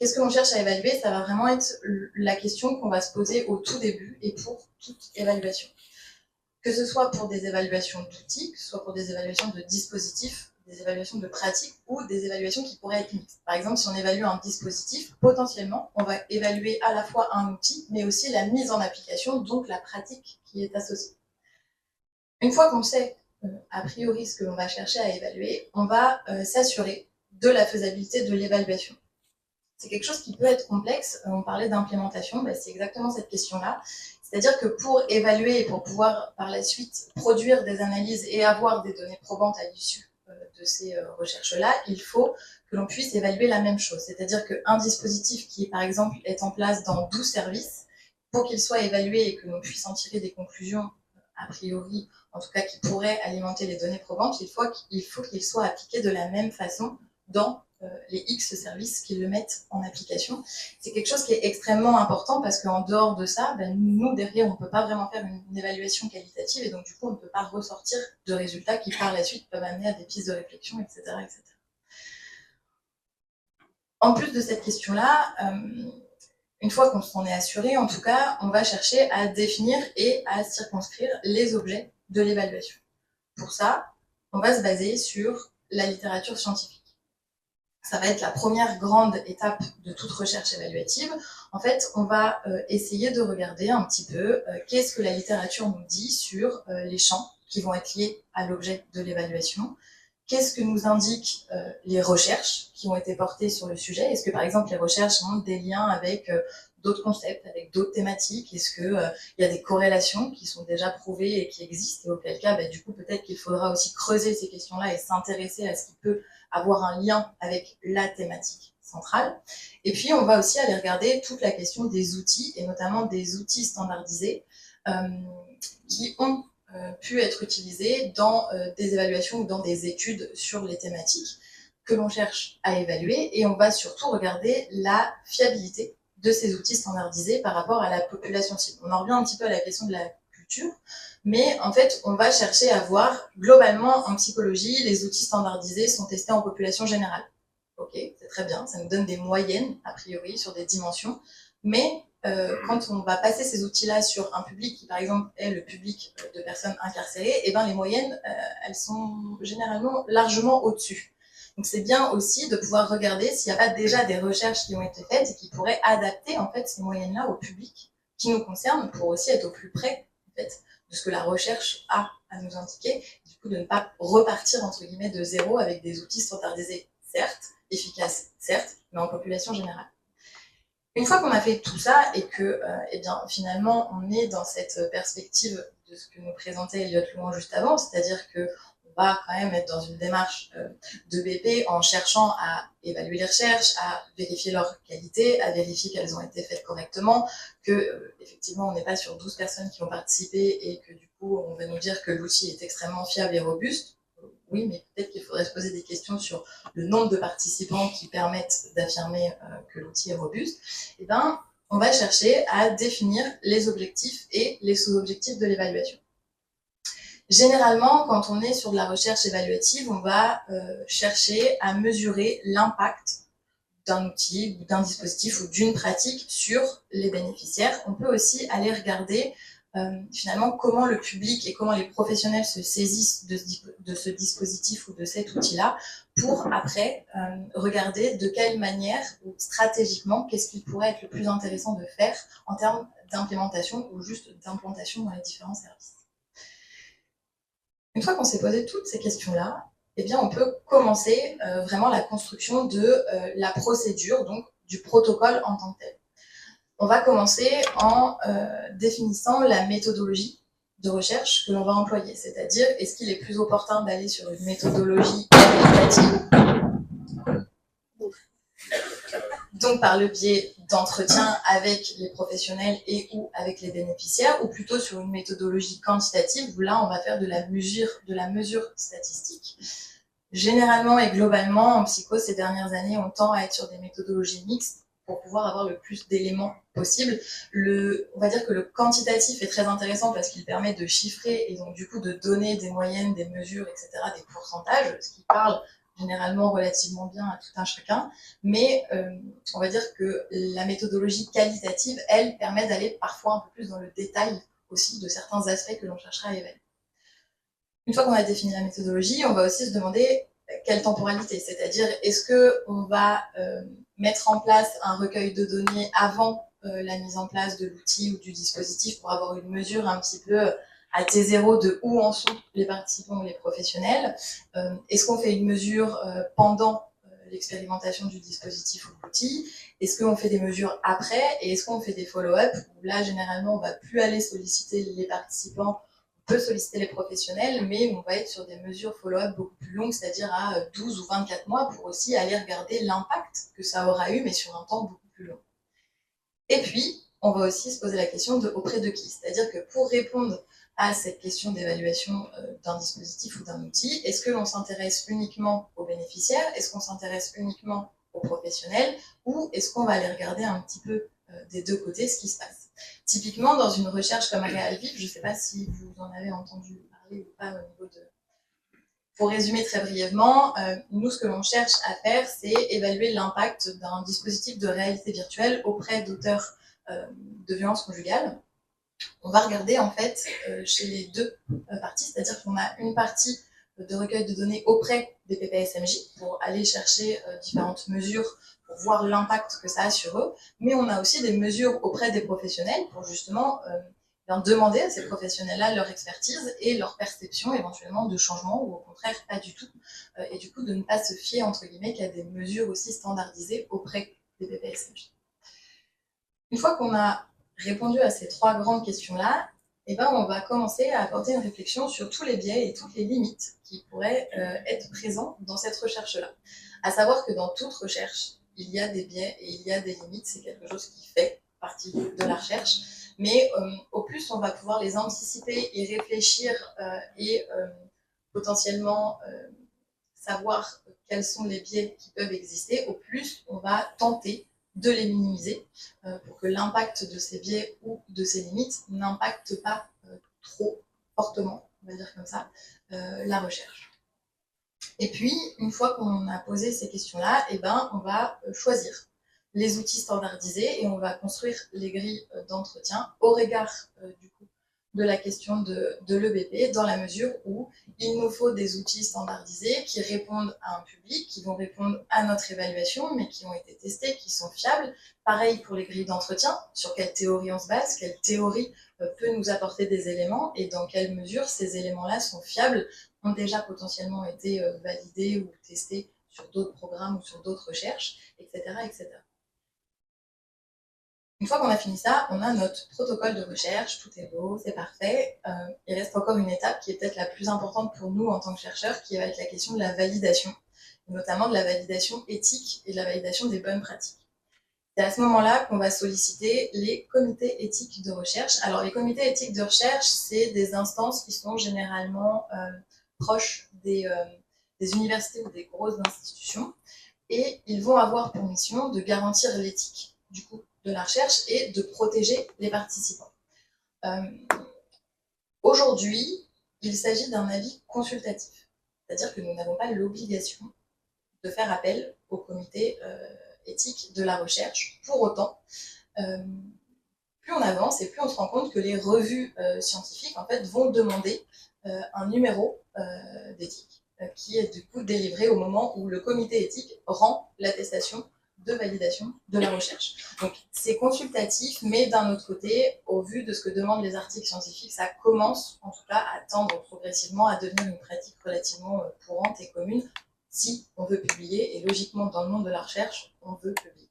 Qu'est-ce que l'on cherche à évaluer? Ça va vraiment être la question qu'on va se poser au tout début et pour toute évaluation. Que ce soit pour des évaluations d'outils, que ce soit pour des évaluations de dispositifs, des évaluations de pratique ou des évaluations qui pourraient être mixtes. Par exemple, si on évalue un dispositif, potentiellement, on va évaluer à la fois un outil, mais aussi la mise en application, donc la pratique qui est associée. Une fois qu'on sait, a priori, ce que l'on va chercher à évaluer, on va s'assurer de la faisabilité de l'évaluation. C'est quelque chose qui peut être complexe. On parlait d'implémentation, c'est exactement cette question-là. C'est-à-dire que pour évaluer et pour pouvoir par la suite produire des analyses et avoir des données probantes à l'issue de ces recherches-là, il faut que l'on puisse évaluer la même chose. C'est-à-dire qu'un dispositif qui, par exemple, est en place dans 12 services, pour qu'il soit évalué et que l'on puisse en tirer des conclusions, a priori, en tout cas qui pourraient alimenter les données probantes, il faut qu'il soit appliqué de la même façon dans les X services qui le mettent en application. C'est quelque chose qui est extrêmement important parce qu'en dehors de ça, nous, derrière, on ne peut pas vraiment faire une évaluation qualitative et donc, du coup, on ne peut pas ressortir de résultats qui, par la suite, peuvent amener à des pistes de réflexion, etc. etc. En plus de cette question-là, une fois qu'on s'en est assuré, en tout cas, on va chercher à définir et à circonscrire les objets de l'évaluation. Pour ça, on va se baser sur la littérature scientifique. Ça va être la première grande étape de toute recherche évaluative. En fait, on va essayer de regarder un petit peu qu'est-ce que la littérature nous dit sur les champs qui vont être liés à l'objet de l'évaluation. Qu'est-ce que nous indiquent les recherches qui ont été portées sur le sujet? Est-ce que, par exemple, les recherches montrent des liens avec d'autres concepts, avec d'autres thématiques? Est-ce qu'il y a des corrélations qui sont déjà prouvées et qui existent? Et auquel cas, du coup, peut-être qu'il faudra aussi creuser ces questions-là et s'intéresser à ce qui peut avoir un lien avec la thématique centrale. Et puis, on va aussi aller regarder toute la question des outils, et notamment des outils standardisés qui ont pu être utilisés dans des évaluations ou dans des études sur les thématiques que l'on cherche à évaluer. Et on va surtout regarder la fiabilité de ces outils standardisés par rapport à la population cible. On en revient un petit peu à la question de la culture, mais en fait, on va chercher à voir, globalement, en psychologie, les outils standardisés sont testés en population générale. Ok, c'est très bien, ça nous donne des moyennes, a priori, sur des dimensions, mais quand on va passer ces outils-là sur un public qui, par exemple, est le public de personnes incarcérées, et les moyennes, elles sont généralement largement au-dessus. Donc, c'est bien aussi de pouvoir regarder s'il n'y a pas déjà des recherches qui ont été faites et qui pourraient adapter, en fait, ces moyennes-là au public qui nous concerne pour aussi être au plus près, en fait, de ce que la recherche a à nous indiquer, du coup de ne pas repartir entre guillemets de zéro avec des outils standardisés, certes, efficaces, certes, mais en population générale. Une fois qu'on a fait tout ça et que finalement on est dans cette perspective de ce que nous présentait Elliot Louan juste avant, c'est-à-dire que on va quand même être dans une démarche de BP en cherchant à évaluer les recherches, à vérifier leur qualité, à vérifier qu'elles ont été faites correctement, que effectivement on n'est pas sur 12 personnes qui ont participé et que du coup on va nous dire que l'outil est extrêmement fiable et robuste. Oui, mais peut-être qu'il faudrait se poser des questions sur le nombre de participants qui permettent d'affirmer que l'outil est robuste. Et on va chercher à définir les objectifs et les sous-objectifs de l'évaluation. Généralement, quand on est sur de la recherche évaluative, on va chercher à mesurer l'impact d'un outil, d'un dispositif ou d'une pratique sur les bénéficiaires. On peut aussi aller regarder finalement comment le public et comment les professionnels se saisissent de ce dispositif ou de cet outil-là pour après regarder de quelle manière ou stratégiquement qu'est-ce qu'il pourrait être le plus intéressant de faire en termes d'implémentation ou juste d'implantation dans les différents services. Une fois qu'on s'est posé toutes ces questions-là, on peut commencer vraiment la construction de la procédure, donc du protocole en tant que tel. On va commencer en définissant la méthodologie de recherche que l'on va employer, c'est-à-dire est-ce qu'il est plus opportun d'aller sur une méthodologie qualitative, donc par le biais d'entretien avec les professionnels et ou avec les bénéficiaires, ou plutôt sur une méthodologie quantitative où là on va faire de la mesure statistique. Généralement et globalement en psycho ces dernières années on tend à être sur des méthodologies mixtes pour pouvoir avoir le plus d'éléments possible. On va dire que le quantitatif est très intéressant parce qu'il permet de chiffrer et donc du coup de donner des moyennes, des mesures, etc., des pourcentages, ce qui parle généralement relativement bien à tout un chacun, mais on va dire que la méthodologie qualitative, elle, permet d'aller parfois un peu plus dans le détail aussi de certains aspects que l'on cherchera à évaluer. Une fois qu'on a défini la méthodologie, on va aussi se demander quelle temporalité, c'est-à-dire est-ce qu'on va mettre en place un recueil de données avant la mise en place de l'outil ou du dispositif pour avoir une mesure un petit peu à T0 de où en sont les participants ou les professionnels. Est-ce qu'on fait une mesure pendant l'expérimentation du dispositif ou de l'outil? Est-ce qu'on fait des mesures après? Et est-ce qu'on fait des follow-up? Là, généralement, on ne va plus aller solliciter les participants, on peut solliciter les professionnels, mais on va être sur des mesures follow-up beaucoup plus longues, c'est-à-dire à 12 ou 24 mois, pour aussi aller regarder l'impact que ça aura eu, mais sur un temps beaucoup plus long. Et puis, on va aussi se poser la question de auprès de qui? C'est-à-dire que pour répondre à cette question d'évaluation d'un dispositif ou d'un outil, est-ce que l'on s'intéresse uniquement aux bénéficiaires? Est-ce qu'on s'intéresse uniquement aux professionnels? Ou est-ce qu'on va aller regarder un petit peu des deux côtés ce qui se passe? Typiquement, dans une recherche comme RealVIV, je ne sais pas si vous en avez entendu parler ou pas au niveau de... Pour résumer très brièvement, nous, ce que l'on cherche à faire, c'est évaluer l'impact d'un dispositif de réalité virtuelle auprès d'auteurs de violences conjugales. On va regarder en fait chez les deux parties, c'est-à-dire qu'on a une partie de recueil de données auprès des PPSMJ pour aller chercher différentes mesures pour voir l'impact que ça a sur eux, mais on a aussi des mesures auprès des professionnels pour justement demander à ces professionnels-là leur expertise et leur perception éventuellement de changement ou au contraire pas du tout, et du coup de ne pas se fier entre guillemets qu'à des mesures aussi standardisées auprès des PPSMJ. Une fois qu'on a répondu à ces trois grandes questions-là, eh ben, on va commencer à apporter une réflexion sur tous les biais et toutes les limites qui pourraient être présents dans cette recherche-là. À savoir que dans toute recherche, il y a des biais et il y a des limites, c'est quelque chose qui fait partie de la recherche, mais au plus on va pouvoir les anticiper et réfléchir et potentiellement savoir quels sont les biais qui peuvent exister, au plus on va tenter de les minimiser pour que l'impact de ces biais ou de ces limites n'impacte pas trop fortement, on va dire comme ça, la recherche. Et puis, une fois qu'on a posé ces questions-là, eh ben, on va choisir les outils standardisés et on va construire les grilles d'entretien au regard du coup de la question de l'EBP, dans la mesure où il nous faut des outils standardisés qui répondent à un public, qui vont répondre à notre évaluation, mais qui ont été testés, qui sont fiables. Pareil pour les grilles d'entretien, sur quelle théorie on se base, quelle théorie peut nous apporter des éléments et dans quelle mesure ces éléments-là sont fiables, ont déjà potentiellement été validés ou testés sur d'autres programmes ou sur d'autres recherches, etc., etc. Une fois qu'on a fini ça, on a notre protocole de recherche, tout est beau, c'est parfait. Il reste encore une étape qui est peut-être la plus importante pour nous en tant que chercheurs, qui va être la question de la validation, et notamment de la validation éthique et de la validation des bonnes pratiques. C'est à ce moment-là qu'on va solliciter les comités éthiques de recherche. Alors les comités éthiques de recherche, c'est des instances qui sont généralement proches des universités ou des grosses institutions, et ils vont avoir pour mission de garantir l'éthique du coup de la recherche et de protéger les participants. Aujourd'hui, il s'agit d'un avis consultatif, c'est-à-dire que nous n'avons pas l'obligation de faire appel au comité éthique de la recherche. Pour autant, plus on avance et plus on se rend compte que les revues scientifiques en fait, vont demander un numéro d'éthique qui est du coup délivré au moment où le comité éthique rend l'attestation de validation de la recherche. Donc c'est consultatif, mais d'un autre côté, au vu de ce que demandent les articles scientifiques, ça commence en tout cas à tendre progressivement à devenir une pratique relativement courante et commune si on veut publier, et logiquement dans le monde de la recherche, on veut publier.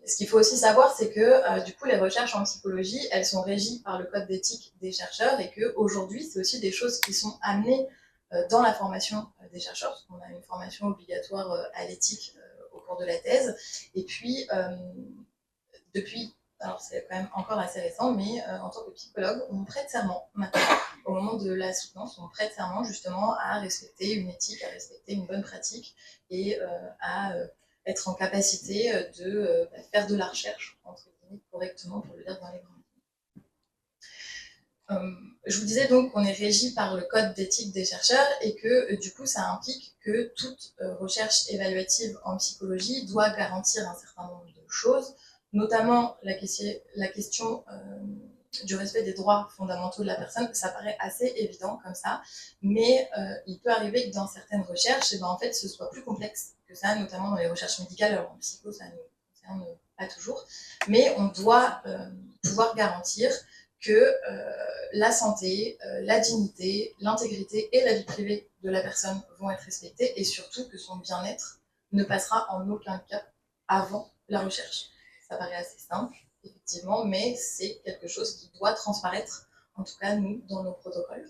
Ce qu'il faut aussi savoir, c'est que du coup, les recherches en psychologie, elles sont régies par le code d'éthique des chercheurs et qu'aujourd'hui, c'est aussi des choses qui sont amenées dans la formation des chercheurs, parce qu'on a une formation obligatoire à l'éthique au cours de la thèse. Et puis, depuis, alors c'est quand même encore assez récent, mais en tant que psychologue, on prête serment maintenant. Au moment de la soutenance, on prête serment justement à respecter une éthique, à respecter une bonne pratique et à être en capacité de faire de la recherche, entre guillemets, correctement, pour le dire dans les grandes lignes. Je vous disais donc qu'on est régi par le code d'éthique des chercheurs et que du coup ça implique que toute recherche évaluative en psychologie doit garantir un certain nombre de choses, notamment la question du respect des droits fondamentaux de la personne, ça paraît assez évident comme ça, mais il peut arriver que dans certaines recherches, et ben, en fait, ce soit plus complexe que ça, notamment dans les recherches médicales. Alors en psycho, ça ne nous concerne pas toujours, mais on doit pouvoir garantir que la santé, la dignité, l'intégrité et la vie privée de la personne vont être respectées, et surtout que son bien-être ne passera en aucun cas avant la recherche. Ça paraît assez simple, effectivement, mais c'est quelque chose qui doit transparaître, en tout cas nous, dans nos protocoles.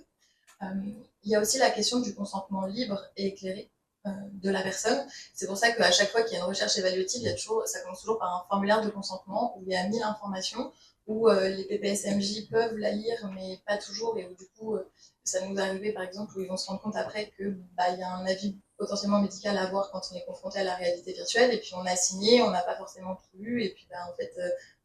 Il y a aussi la question du consentement libre et éclairé de la personne. C'est pour ça qu'à chaque fois qu'il y a une recherche évaluative, ça commence toujours par un formulaire de consentement où il y a 1000 informations, où les PPSMJ peuvent la lire, mais pas toujours, et où du coup, ça nous est arrivé par exemple où ils vont se rendre compte après que y a un avis potentiellement médical à avoir quand on est confronté à la réalité virtuelle, et puis on a signé, on n'a pas forcément tout lu, et puis en fait,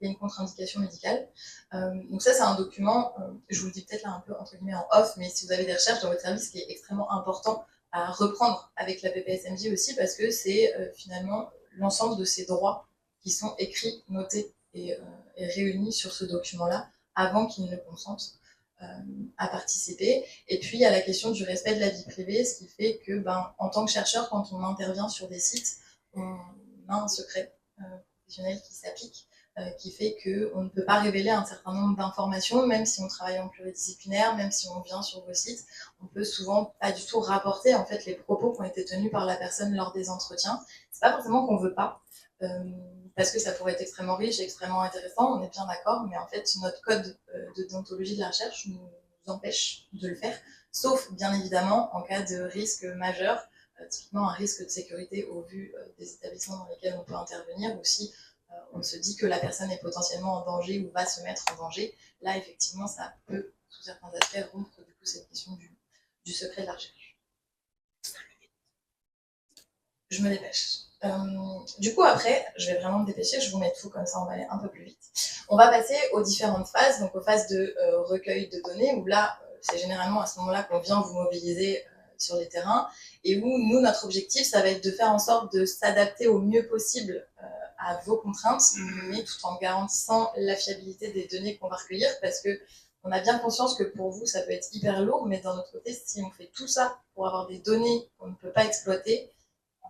il y a une contre-indication médicale. Donc ça, c'est un document, je vous le dis peut-être là un peu entre guillemets en off, mais si vous avez des recherches dans votre service, qui est extrêmement important à reprendre avec la PPSMJ aussi, parce que c'est finalement l'ensemble de ces droits qui sont écrits, notés et réunis sur ce document-là avant qu'ils ne consentent à participer. Et puis il y a la question du respect de la vie privée, ce qui fait que en tant que chercheur, quand on intervient sur des sites, on a un secret professionnel qui s'applique, qui fait qu'on ne peut pas révéler un certain nombre d'informations, même si on travaille en pluridisciplinaire, même si on vient sur vos sites, on peut souvent pas du tout rapporter en fait les propos qui ont été tenus par la personne lors des entretiens. C'est pas forcément qu'on veut pas, parce que ça pourrait être extrêmement riche et extrêmement intéressant, on est bien d'accord, mais en fait notre code de déontologie de la recherche nous empêche de le faire, sauf bien évidemment en cas de risque majeur, typiquement un risque de sécurité au vu des établissements dans lesquels on peut intervenir, ou si on se dit que la personne est potentiellement en danger ou va se mettre en danger. Là, effectivement, ça peut, sous certains aspects, rompre du coup cette question du secret de la recherche. Je me dépêche. Du coup, après, je vais vraiment me dépêcher, je vous mets tout comme ça, on va aller un peu plus vite. On va passer aux différentes phases, donc aux phases de recueil de données, où là, c'est généralement à ce moment-là qu'on vient vous mobiliser sur les terrains, et où nous, notre objectif, ça va être de faire en sorte de s'adapter au mieux possible à vos contraintes, mais tout en garantissant la fiabilité des données qu'on va recueillir, parce que on a bien conscience que pour vous, ça peut être hyper lourd, mais d'un autre côté, si on fait tout ça pour avoir des données qu'on ne peut pas exploiter,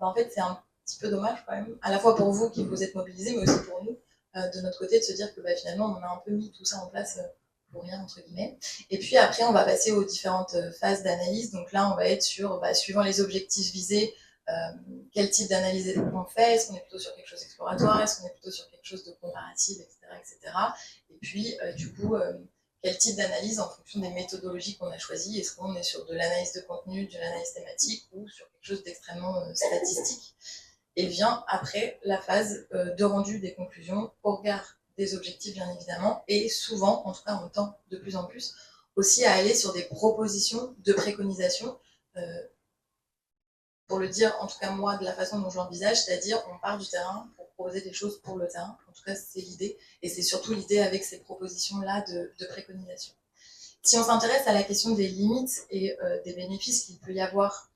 en fait, c'est un petit peu dommage quand même, à la fois pour vous qui vous êtes mobilisés, mais aussi pour nous, de notre côté, de se dire que finalement, on a un peu mis tout ça en place pour rien, entre guillemets. Et puis après, on va passer aux différentes phases d'analyse. Donc là, on va être sur, suivant les objectifs visés, quel type d'analyse on fait, est-ce qu'on est plutôt sur quelque chose d'exploratoire, est-ce qu'on est plutôt sur quelque chose de comparatif, etc. Et puis, du coup, quel type d'analyse en fonction des méthodologies qu'on a choisies, est-ce qu'on est sur de l'analyse de contenu, de l'analyse thématique, ou sur quelque chose d'extrêmement statistique. Et vient après la phase de rendu des conclusions au regard des objectifs, bien évidemment, et souvent, en tout cas on tend de plus en plus, aussi à aller sur des propositions de préconisation, pour le dire, en tout cas moi, de la façon dont je l'envisage, c'est-à-dire on part du terrain pour proposer des choses pour le terrain, en tout cas c'est l'idée, et c'est surtout l'idée avec ces propositions-là de préconisation. Si on s'intéresse à la question des limites et des bénéfices qu'il peut y avoir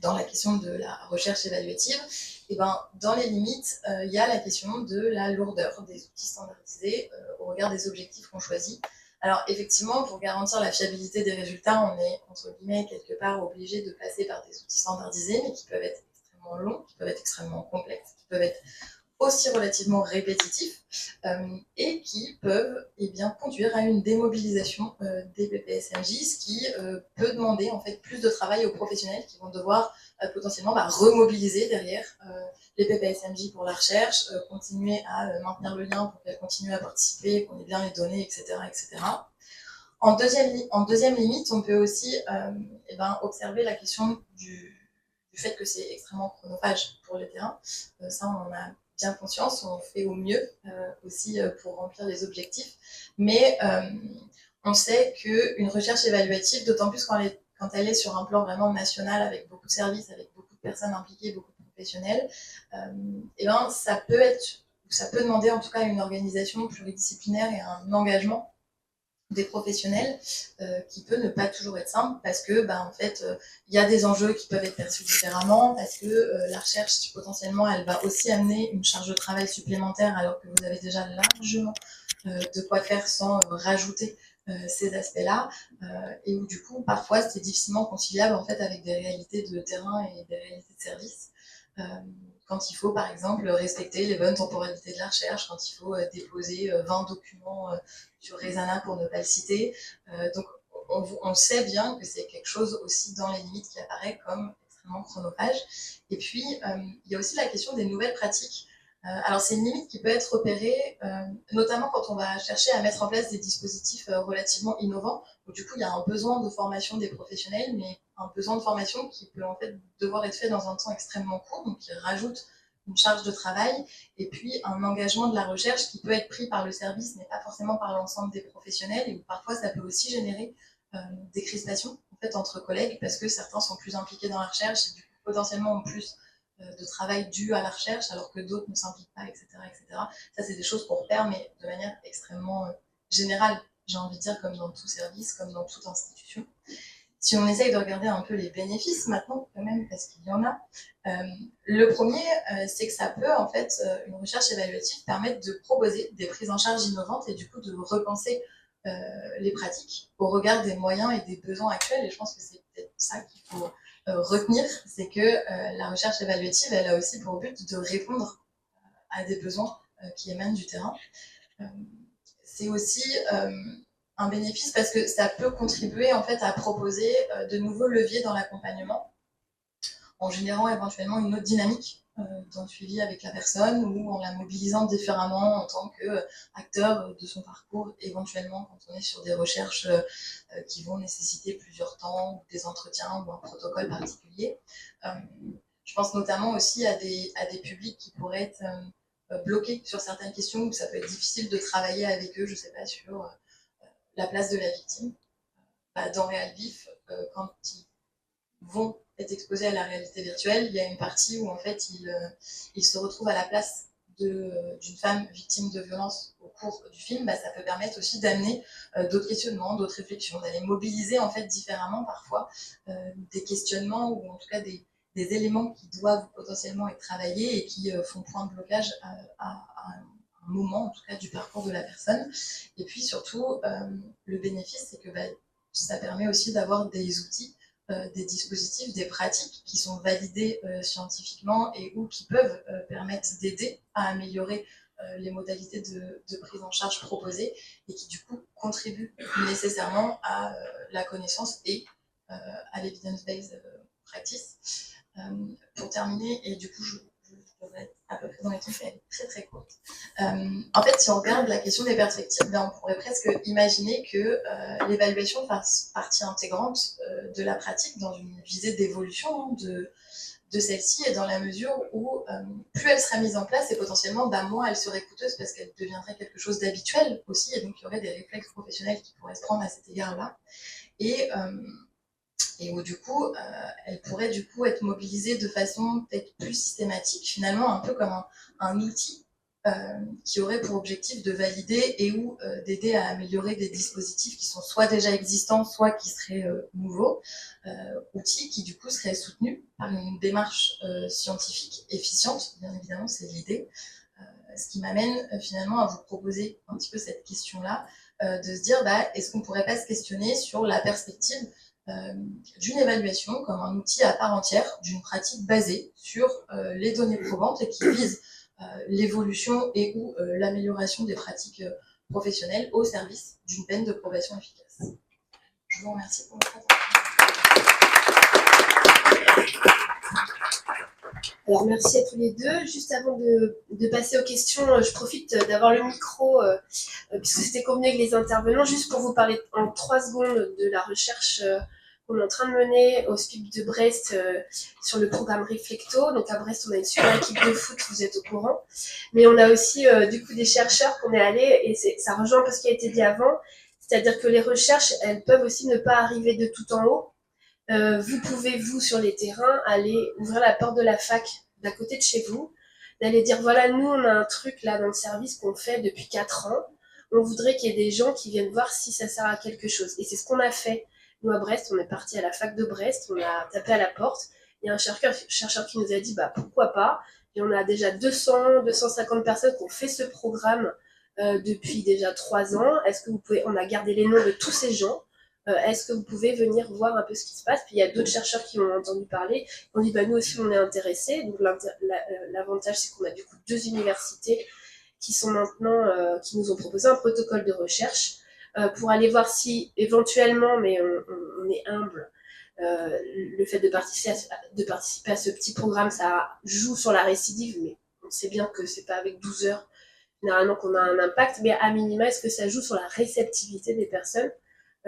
dans la question de la recherche évaluative, et dans les limites, il y a la question de la lourdeur des outils standardisés au regard des objectifs qu'on choisit. Alors effectivement, pour garantir la fiabilité des résultats, on est, entre guillemets, quelque part obligé de passer par des outils standardisés, mais qui peuvent être extrêmement longs, qui peuvent être extrêmement complexes, qui peuvent être aussi relativement répétitifs, et qui peuvent conduire à une démobilisation des PPSMJ, ce qui peut demander en fait plus de travail aux professionnels qui vont devoir potentiellement remobiliser derrière les PPSMJ pour la recherche, continuer à maintenir le lien pour qu'elles continuent à participer, qu'on ait bien les données, etc. etc. En deuxième limite, on peut aussi observer la question du fait que c'est extrêmement chronophage pour le terrain. Ça, on en a bien conscience, on fait au mieux aussi pour remplir les objectifs, mais on sait qu'une recherche évaluative, d'autant plus quand elle est sur un plan vraiment national, avec beaucoup de services, avec beaucoup de personnes impliquées, beaucoup de professionnels, ça peut demander en tout cas une organisation pluridisciplinaire et un engagement des professionnels qui peut ne pas toujours être simple, parce que en fait il y a des enjeux qui peuvent être perçus différemment, parce que la recherche potentiellement elle va aussi amener une charge de travail supplémentaire alors que vous avez déjà largement de quoi faire sans rajouter ces aspects-là, et où du coup parfois c'est difficilement conciliable en fait avec des réalités de terrain et des réalités de service. Quand il faut par exemple respecter les bonnes temporalités de la recherche, quand il faut déposer 20 documents sur Resana pour ne pas le citer. Donc on sait bien que c'est quelque chose aussi dans les limites qui apparaît comme extrêmement chronophage. Et puis il y a aussi la question des nouvelles pratiques. Alors c'est une limite qui peut être repérée, notamment quand on va chercher à mettre en place des dispositifs relativement innovants. Donc, du coup, il y a un besoin de formation des professionnels, mais un besoin de formation qui peut en fait devoir être fait dans un temps extrêmement court, donc qui rajoute une charge de travail, et puis un engagement de la recherche qui peut être pris par le service, mais pas forcément par l'ensemble des professionnels, et où parfois ça peut aussi générer des crispations en fait, entre collègues, parce que certains sont plus impliqués dans la recherche, et du coup potentiellement ont plus de travail dû à la recherche, alors que d'autres ne s'impliquent pas, etc., etc. Ça, c'est des choses qu'on repère, mais de manière extrêmement générale, j'ai envie de dire, comme dans tout service, comme dans toute institution. Si on essaye de regarder un peu les bénéfices maintenant, quand même, parce qu'il y en a, le premier, c'est que ça peut, en fait, une recherche évaluative permettre de proposer des prises en charge innovantes et du coup de repenser les pratiques au regard des moyens et des besoins actuels. Et je pense que c'est peut-être ça qu'il faut retenir, c'est que la recherche évaluative, elle a aussi pour but de répondre à des besoins qui émanent du terrain. C'est aussi un bénéfice parce que ça peut contribuer en fait à proposer de nouveaux leviers dans l'accompagnement en générant éventuellement une autre dynamique dans le suivi avec la personne ou en la mobilisant différemment en tant qu'acteur de son parcours, éventuellement quand on est sur des recherches qui vont nécessiter plusieurs temps, ou des entretiens ou un protocole particulier. Je pense notamment aussi à des publics qui pourraient être bloqués sur certaines questions où ça peut être difficile de travailler avec eux, je ne sais pas, sur la place de la victime. Dans Réal Vif, quand ils vont être exposés à la réalité virtuelle, il y a une partie où en fait ils se retrouvent à la place d'une femme victime de violence au cours du film. Ça peut permettre aussi d'amener d'autres questionnements, d'autres réflexions, d'aller mobiliser en fait différemment parfois des questionnements ou en tout cas des éléments qui doivent potentiellement être travaillés et qui font point de blocage à un moment en tout cas du parcours de la personne. Et puis surtout le bénéfice, c'est que ça permet aussi d'avoir des outils, des dispositifs, des pratiques qui sont validées scientifiquement et ou qui peuvent permettre d'aider à améliorer les modalités de prise en charge proposées et qui du coup contribuent nécessairement à la connaissance et à l'evidence-based practice. Pour terminer, et du coup je devrais être à peu près dans les temps, elle est très très courte. En fait, si on regarde la question des perspectives, on pourrait presque imaginer que l'évaluation fasse partie intégrante de la pratique dans une visée d'évolution de celle-ci, et dans la mesure où plus elle sera mise en place et potentiellement moins elle serait coûteuse parce qu'elle deviendrait quelque chose d'habituel aussi, et donc il y aurait des réflexes professionnels qui pourraient se prendre à cet égard-là. Et où du coup, elle pourrait du coup être mobilisée de façon peut-être plus systématique, finalement un peu comme un outil qui aurait pour objectif de valider et ou d'aider à améliorer des dispositifs qui sont soit déjà existants, soit qui seraient nouveaux, outils qui du coup seraient soutenus par une démarche scientifique efficiente, bien évidemment, c'est l'idée. Ce qui m'amène finalement à vous proposer un petit peu cette question-là, de se dire, est-ce qu'on pourrait pas se questionner sur la perspective d'une évaluation comme un outil à part entière d'une pratique basée sur les données probantes et qui vise l'évolution et ou l'amélioration des pratiques professionnelles au service d'une peine de probation efficace. Je vous remercie pour votre attention. Alors merci à tous les deux. Juste avant de passer aux questions, je profite d'avoir le micro, puisque c'était convenu avec les intervenants, juste pour vous parler en 3 secondes de la recherche qu'on est en train de mener au SPIP de Brest sur le programme Reflecto. Donc à Brest, on a une super équipe de foot, vous êtes au courant. Mais on a aussi du coup des chercheurs qu'on est allés, et ça rejoint un peu ce qui a été dit avant, c'est-à-dire que les recherches, elles peuvent aussi ne pas arriver de tout en haut. Vous pouvez, vous, sur les terrains, aller ouvrir la porte de la fac d'à côté de chez vous, d'aller dire, voilà, nous, on a un truc là dans le service qu'on fait depuis 4 ans. On voudrait qu'il y ait des gens qui viennent voir si ça sert à quelque chose. Et c'est ce qu'on a fait. Nous, à Brest, on est parti à la fac de Brest, on a tapé à la porte. Il y a un chercheur qui nous a dit, pourquoi pas. Et on a déjà 200, 250 personnes qui ont fait ce programme depuis déjà 3 ans. Est-ce que vous pouvez, on a gardé les noms de tous ces gens. Est-ce que vous pouvez venir voir un peu ce qui se passe? Puis il y a d'autres chercheurs qui ont entendu parler. On dit, bah, nous aussi, on est intéressés. Donc l'avantage, c'est qu'on a du coup 2 universités qui sont maintenant, qui nous ont proposé un protocole de recherche pour aller voir si éventuellement, mais on est humble, le fait de participer à ce petit programme, ça joue sur la récidive, mais on sait bien que c'est pas avec 12 heures généralement qu'on a un impact, mais à minima, est-ce que ça joue sur la réceptivité des personnes,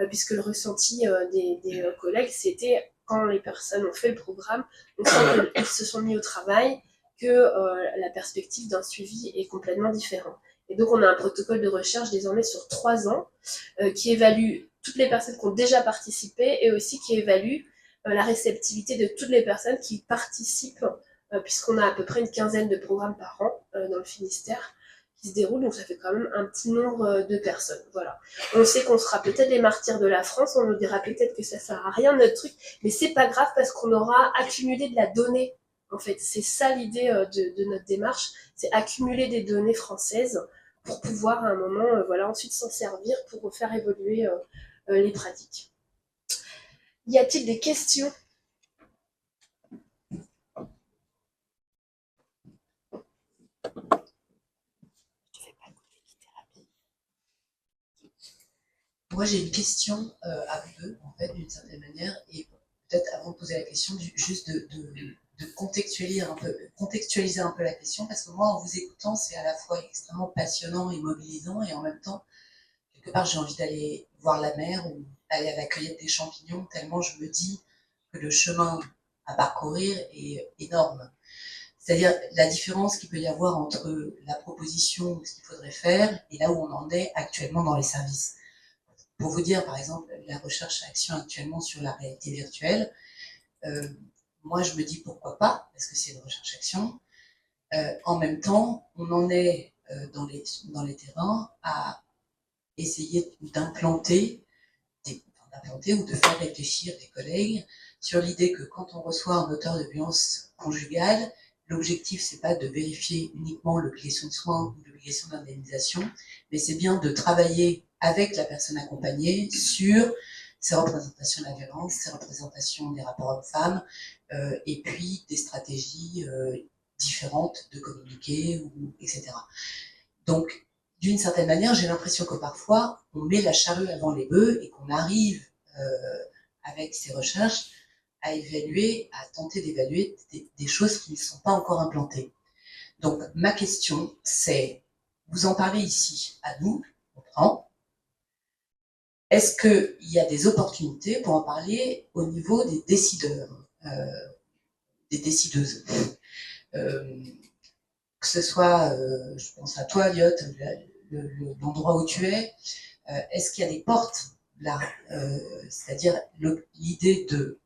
puisque le ressenti des collègues, c'était quand les personnes ont fait le programme, on sent qu'ils se sont mis au travail, que la perspective d'un suivi est complètement différente. Et donc on a un protocole de recherche désormais sur 3 ans qui évalue toutes les personnes qui ont déjà participé et aussi qui évalue la réceptivité de toutes les personnes qui participent, puisqu'on a à peu près une quinzaine de programmes par an dans le Finistère qui se déroulent, donc ça fait quand même un petit nombre de personnes. Voilà. On sait qu'on sera peut-être les martyrs de la France, on nous dira peut-être que ça sert à rien notre truc, mais c'est pas grave parce qu'on aura accumulé de la donnée. En fait, c'est ça l'idée de notre démarche, c'est accumuler des données françaises pour pouvoir à un moment, voilà, ensuite s'en servir pour faire évoluer les pratiques. Y a-t-il des questions? Moi, j'ai une question à vous deux, en fait, d'une certaine manière, et peut-être avant de poser la question, juste de contextualiser un peu la question, parce que moi, en vous écoutant, c'est à la fois extrêmement passionnant et mobilisant, et en même temps, quelque part, j'ai envie d'aller voir la mer ou aller à la cueillette des champignons, tellement je me dis que le chemin à parcourir est énorme. C'est-à-dire la différence qu'il peut y avoir entre la proposition, ce qu'il faudrait faire, et là où on en est actuellement dans les services. Pour vous dire, par exemple, la recherche-action actuellement sur la réalité virtuelle, moi, je me dis pourquoi pas, parce que c'est une recherche-action. En même temps, on en est dans les terrains à essayer d'implanter ou de faire réfléchir des collègues sur l'idée que quand on reçoit un auteur de violence conjugale, l'objectif, c'est pas de vérifier uniquement l'obligation de soins ou l'obligation d'indemnisation, mais c'est bien de travailler avec la personne accompagnée sur ses représentations de la violence, ses représentations des rapports hommes-femmes, et puis des stratégies différentes de communiquer, etc. Donc, d'une certaine manière, j'ai l'impression que parfois, on met la charrue avant les bœufs et qu'on arrive, avec ces recherches, à évaluer, à tenter d'évaluer des choses qui ne sont pas encore implantées. Donc, ma question, c'est, vous en parlez ici à nous, on prend. Est-ce qu'il y a des opportunités pour en parler au niveau des décideurs, des décideuses, que ce soit, je pense à toi, Liot, l'endroit où tu es, est-ce qu'il y a des portes là, c'est-à-dire l'idée de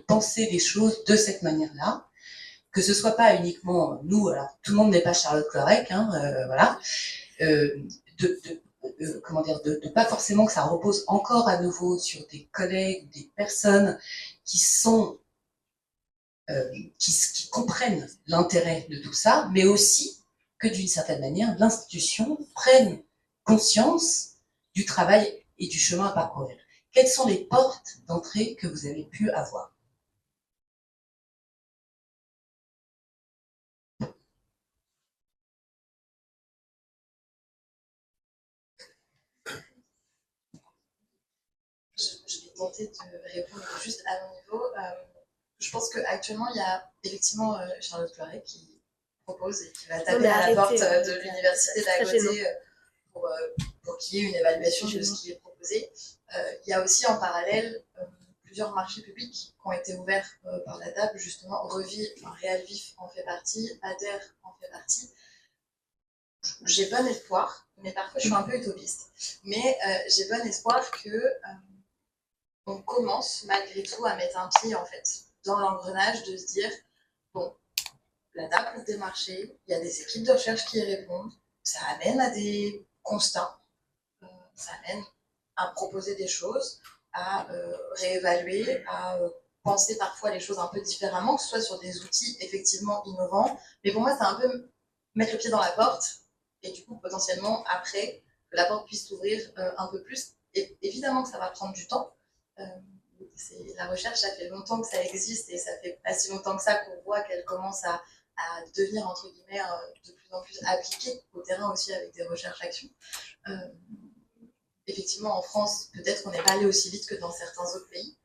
penser les choses de cette manière-là, que ce soit pas uniquement nous, alors tout le monde n'est pas Charlotte Clorec, hein, voilà, comment dire, de pas forcément que ça repose encore à nouveau sur des collègues, des personnes qui sont qui comprennent l'intérêt de tout ça, mais aussi que d'une certaine manière, l'institution prenne conscience du travail et du chemin à parcourir. Quelles sont les portes d'entrée que vous avez pu avoir? Je vais tenter de répondre juste à mon niveau. Je pense qu'actuellement, il y a effectivement Charlotte Clorec qui propose et qui va taper à la porte de l'université d'à côté pour qu'il y ait une évaluation de ce qui est proposé. Il y a aussi en parallèle plusieurs marchés publics qui ont été ouverts par la DAB, justement. Réel Vif en fait partie, ADER en fait partie. J'ai bon espoir, mais parfois je suis un peu utopiste, mais j'ai bon espoir que on commence malgré tout à mettre un pied en fait dans l'engrenage, de se dire bon, la DAB ouvre des marchés, il y a des équipes de recherche qui y répondent, ça amène à des constats, ça amène à proposer des choses, à réévaluer, à penser parfois les choses un peu différemment, que ce soit sur des outils effectivement innovants, mais pour moi c'est un peu mettre le pied dans la porte et du coup, potentiellement, après, que la porte puisse s'ouvrir un peu plus. Et évidemment que ça va prendre du temps. La recherche, ça fait longtemps que ça existe et ça fait pas si longtemps que ça qu'on voit qu'elle commence à devenir, entre guillemets, de plus en plus appliquée au terrain aussi avec des recherches-actions. Effectivement, en France, peut-être qu'on n'est pas allé aussi vite que dans certains autres pays.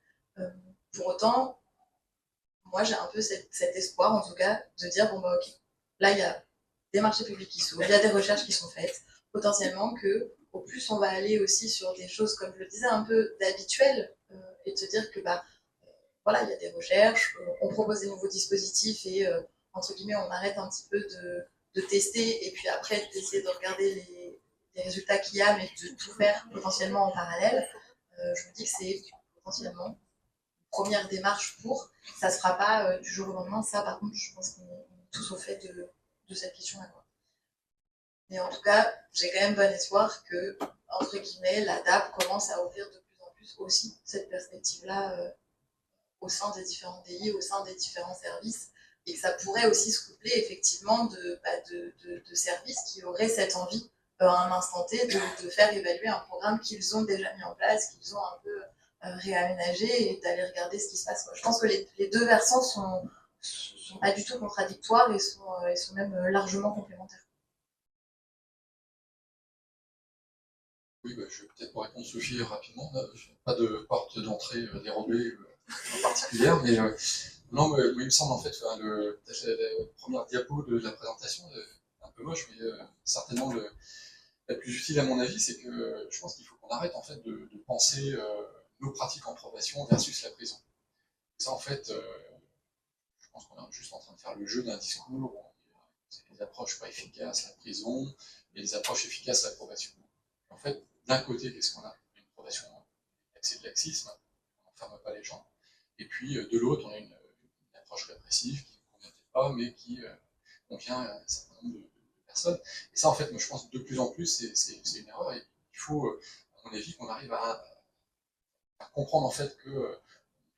Pour autant, moi, j'ai un peu cet espoir, en tout cas, de dire, bon, bah, ok, là, il y a des marchés publics qui s'ouvrent, il y a des recherches qui sont faites, potentiellement que, au plus on va aller aussi sur des choses, comme je le disais, un peu d'habituel, et de se dire que, bah, voilà, il y a des recherches, on propose des nouveaux dispositifs et, entre guillemets, on arrête un petit peu de tester et puis après d'essayer de regarder les résultats qu'il y a, mais de tout faire potentiellement en parallèle. Je me dis que c'est potentiellement une première démarche pour. Ça ne se fera pas du jour au lendemain. Ça, par contre, je pense qu'on est tous au fait de cette question-là. Mais en tout cas, j'ai quand même bon espoir que, entre guillemets, la DAP commence à offrir de plus en plus aussi cette perspective-là au sein des différents pays, au sein des différents services, et que ça pourrait aussi se coupler effectivement de services qui auraient cette envie à un instant T de faire évaluer un programme qu'ils ont déjà mis en place, qu'ils ont un peu réaménagé et d'aller regarder ce qui se passe, quoi. Je pense que les deux versants sont pas du tout contradictoires et sont même largement complémentaires. Oui, bah, je vais peut-être pour répondre Sophie rapidement. Je n'ai pas de porte d'entrée dérobée en particulier, mais non, mais, oui, il me semble en fait, la première diapo de la présentation, un peu moche, mais certainement la plus utile à mon avis, c'est que je pense qu'il faut qu'on arrête en fait de penser nos pratiques en probation versus la prison. Ça en fait, je pense qu'on est juste en train de faire le jeu d'un discours où c'est des approches pas efficaces, la prison, et des approches efficaces, la probation. En fait, d'un côté, qu'est-ce qu'on a? Une probation accès de laxisme, on n'enferme pas les gens. Et puis, de l'autre, on a une approche répressive qui ne convient peut-être pas, mais qui convient à un certain nombre de personnes. Et ça, en fait, moi, je pense que de plus en plus, c'est une erreur. Et il faut, à mon avis, qu'on arrive à comprendre en fait que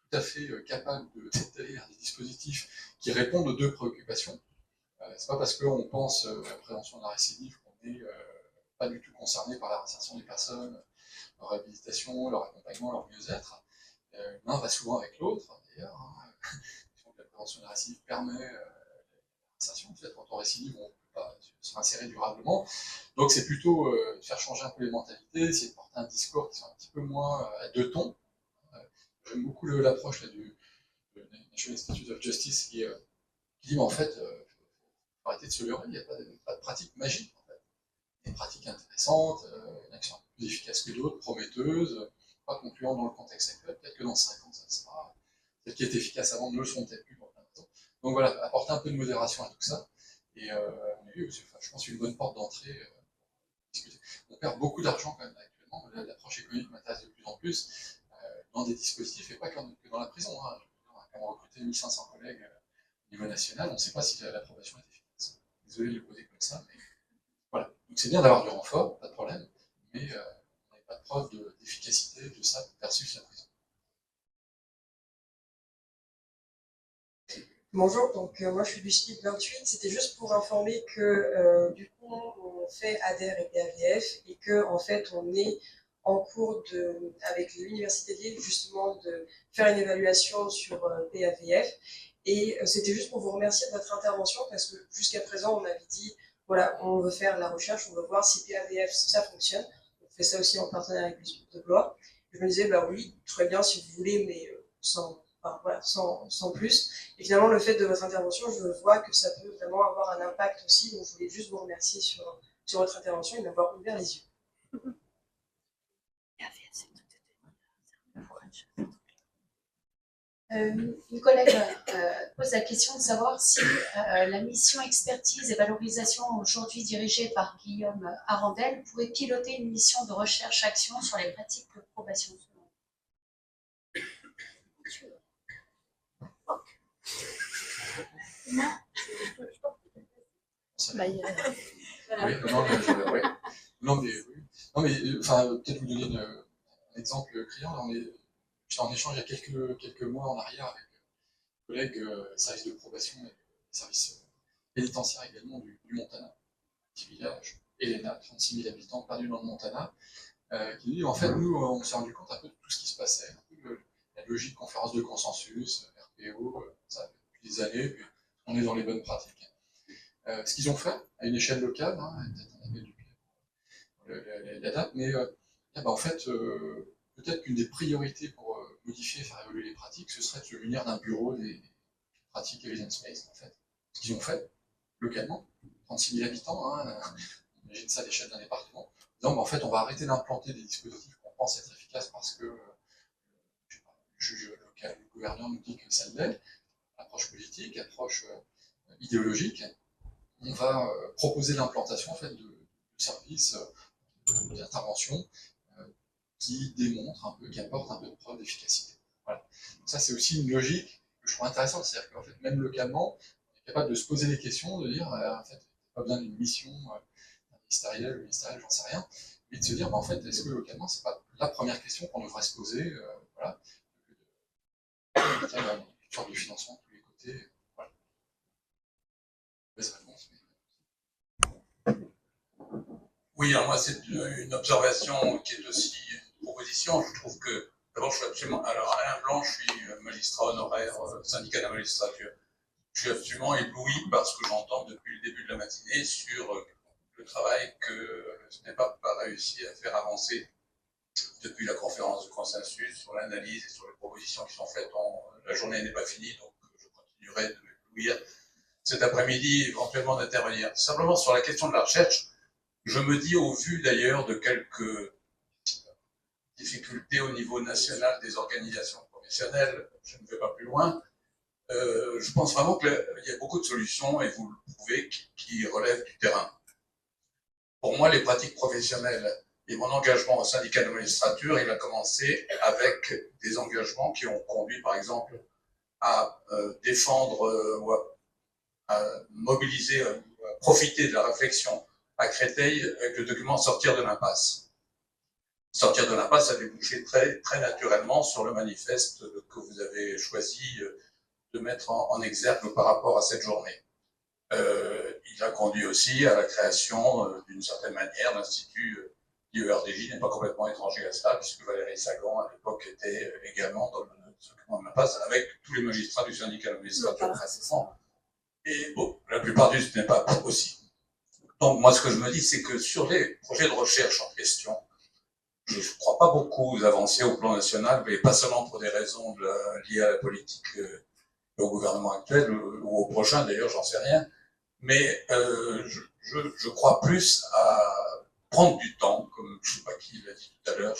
tout à fait capable d'étaler des dispositifs qui répondent aux deux préoccupations. C'est pas parce qu'on pense à la prévention de la récidive qu'on n'est pas du tout concerné par la réinsertion des personnes, leur réhabilitation, leur accompagnement, leur mieux-être. L'un va souvent avec l'autre, d'ailleurs. Hein. La prévention de la récidive permet l'insertion. Peut-être quand on récidive, on ne peut pas se réinsérer durablement. Donc c'est plutôt de faire changer un peu les mentalités, essayer de porter un discours qui soit un petit peu moins à deux tons. J'aime beaucoup l'approche du National Institute of Justice qui dit, mais en fait, faut arrêter de se leurrer, il n'y a pas de pratique magique. En fait. Des pratiques intéressantes, une action plus efficace que d'autres, prometteuse, pas concluante dans le contexte actuel. Peut-être que dans 5 ans, ça sera. Celles qui étaient efficaces avant ne le sont peut-être plus pour plein de raisons. Donc voilà, apporter un peu de modération à tout ça. Et oui, je pense une bonne porte d'entrée. Discuter. On perd beaucoup d'argent quand même actuellement. L'approche économique m'intéresse de plus en plus dans des dispositifs et pas que dans la prison. Hein. On a quand même recruté 1500 collègues au niveau national. On ne sait pas si l'approbation est efficace. Désolé de le poser comme ça, mais voilà. Donc c'est bien d'avoir du renfort, pas de problème, mais on n'a pas de preuve d'efficacité de ça versus la prison. Bonjour, donc moi je suis du SPIC 28, c'était juste pour informer que du coup on fait ADER et PAVF et que en fait on est en cours avec l'Université de Lille justement de faire une évaluation sur PAVF et c'était juste pour vous remercier de votre intervention parce que jusqu'à présent on avait dit voilà on veut faire la recherche, on veut voir si PAVF ça fonctionne, on fait ça aussi en partenariat avec le SPIC de Blois. Je me disais bah oui très bien si vous voulez mais sans plus. Et finalement, le fait de votre intervention, je vois que ça peut vraiment avoir un impact aussi. Donc, je voulais juste vous remercier sur votre intervention et m'avoir ouvert les yeux. Une collègue pose la question de savoir si la mission expertise et valorisation aujourd'hui dirigée par Guillaume Arandel pourrait piloter une mission de recherche-action sur les pratiques de probation. Non. Oui, non, mais enfin, peut-être vous donner un exemple criant. J'étais en échange il y a quelques mois en arrière avec un collègue service de probation et service pénitentiaire également du Montana, petit village, Elena, 36 000 habitants, perdue dans le Montana, qui dit en fait, nous, on s'est rendu compte un peu de tout ce qui se passait. La logique conférence de consensus, RPO, ça depuis des années, puis on est dans les bonnes pratiques. Ce qu'ils ont fait, à une échelle locale, hein, peut-être on avait la date, mais en fait, peut-être qu'une des priorités pour modifier et faire évoluer les pratiques, ce serait de se munir d'un bureau des pratiques evidence-based, en fait. Ce qu'ils ont fait, localement, 36 000 habitants, hein, on imagine ça à l'échelle d'un département, en disant, en fait, on va arrêter d'implanter des dispositifs qu'on pense être efficaces parce que je sais pas, le juge local, le gouverneur nous dit que ça l'est, approche politique, approche idéologique, on va proposer l'implantation en fait, de services, d'interventions qui démontrent un peu, qui apportent un peu de preuve d'efficacité. Voilà. Donc ça, c'est aussi une logique que je trouve intéressante, c'est-à-dire qu'en fait, même localement, on est capable de se poser des questions, de dire, en fait, pas besoin d'une mission ministérielle, j'en sais rien, mais de se dire, en fait, est-ce que localement, c'est pas la première question qu'on devrait se poser, voilà, il y a une sorte de financement de tous les côtés, voilà. Réponse, mais... Oui, alors moi, c'est une observation qui est aussi une proposition. Je trouve que, d'abord, je suis absolument... Alors, Alain Blanc, je suis magistrat honoraire, syndicat de la magistrature. Je suis absolument ébloui par ce que j'entends depuis le début de la matinée sur le travail que le SNEPAP a réussi à faire avancer depuis la conférence de consensus sur l'analyse et sur les propositions qui sont faites. La journée n'est pas finie, donc je continuerai de m'éblouir cet après-midi, éventuellement d'intervenir. Simplement sur la question de la recherche, je me dis, au vu d'ailleurs de quelques difficultés au niveau national des organisations professionnelles, je ne vais pas plus loin, je pense vraiment qu'il y a beaucoup de solutions, et vous le prouvez, qui relèvent du terrain. Pour moi, les pratiques professionnelles et mon engagement au syndicat de la magistrature, il a commencé avec des engagements qui ont conduit, par exemple, à défendre ou à mobiliser, à profiter de la réflexion à Créteil avec le document Sortir de l'impasse. Sortir de l'impasse a débouché très, très naturellement sur le manifeste que vous avez choisi de mettre en exergue par rapport à cette journée. Il a conduit aussi à la création, d'une certaine manière, l'Institut d'IERDJ, n'est pas complètement étranger à cela, puisque Valérie Sagan, à l'époque, était également dans le document de l'impasse, avec tous les magistrats du syndicat de la magistrature précédemment. Et bon, la plupart du n'est pas aussi. Donc moi, ce que je me dis, c'est que sur les projets de recherche en question, je ne crois pas beaucoup aux avancées au plan national, mais pas seulement pour des raisons liées à la politique et au gouvernement actuel, ou au prochain d'ailleurs, j'en sais rien, mais je crois plus à prendre du temps, comme je ne sais pas qui l'a dit tout à l'heure,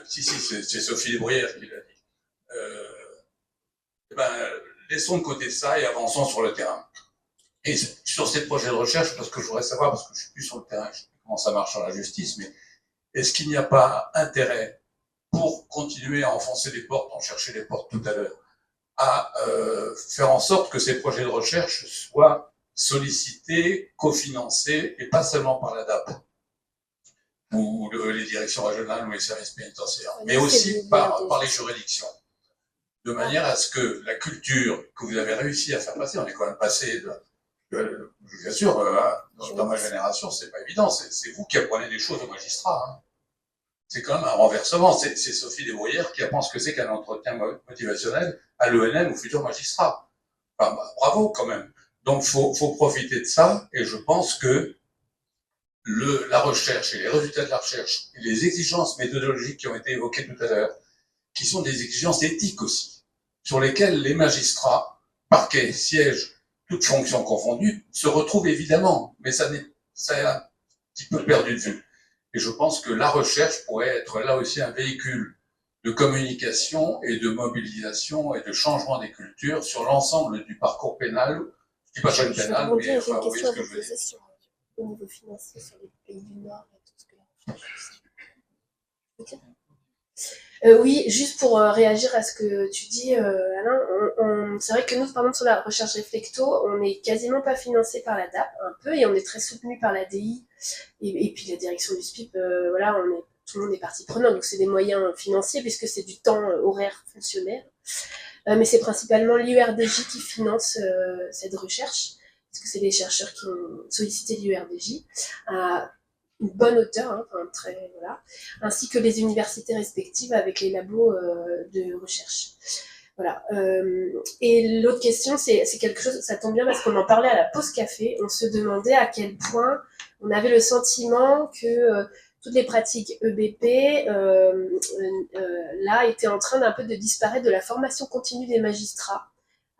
si, c'est Sophie Desbruyères qui l'a dit. Laissons de côté ça et avançons sur le terrain. Et sur ces projets de recherche, parce que je voudrais savoir, parce que je suis plus sur le terrain, je sais plus comment ça marche sur la justice, mais est-ce qu'il n'y a pas intérêt, pour continuer à enfoncer les portes, on cherchait les portes tout à l'heure, à faire en sorte que ces projets de recherche soient sollicités, cofinancés, et pas seulement par la DAP, ou les directions régionales ou les services pénitentiaires, mais aussi par les juridictions. De manière à ce que la culture que vous avez réussi à faire passer, on est quand même passé bien sûr, dans ma génération, c'est pas évident, c'est vous qui apprenez des choses aux magistrats. Hein. C'est quand même un renversement. C'est Sophie Desbruyères qui apprend ce que c'est qu'un entretien motivationnel à l'ENM, au futur magistrat. Enfin, bravo quand même. Donc, faut profiter de ça, et je pense que la recherche et les résultats de la recherche et les exigences méthodologiques qui ont été évoquées tout à l'heure, qui sont des exigences éthiques aussi, sur lesquelles les magistrats, parquets, sièges, toutes fonctions confondues, se retrouvent évidemment, mais ça est un petit peu perdu de vue. Et je pense que la recherche pourrait être là aussi un véhicule de communication et de mobilisation et de changement des cultures sur l'ensemble du parcours pénal. Je ne dis pas chaque pénal, mais enfin, vous voyez ce que je veux dire. Au niveau financier, sur les pays du Nord et tout ce que la recherche oui, juste pour réagir à ce que tu dis, Alain, c'est vrai que nous, par exemple, sur la recherche réflecto, on n'est quasiment pas financé par la DAP, un peu, et on est très soutenu par l'ADI, et puis la direction du SPIP, voilà, tout le monde est partie prenante, donc c'est des moyens financiers, puisque c'est du temps horaire fonctionnaire. Mais c'est principalement l'IERDJ qui finance cette recherche, parce que c'est des chercheurs qui ont sollicité l'URDJ, à une bonne hauteur, hein, enfin, très, voilà, ainsi que les universités respectives avec les labos de recherche. Voilà. Et l'autre question, c'est quelque chose, ça tombe bien parce qu'on en parlait à la pause café, on se demandait à quel point on avait le sentiment que toutes les pratiques EBP, là, étaient en train d'un peu de disparaître de la formation continue des magistrats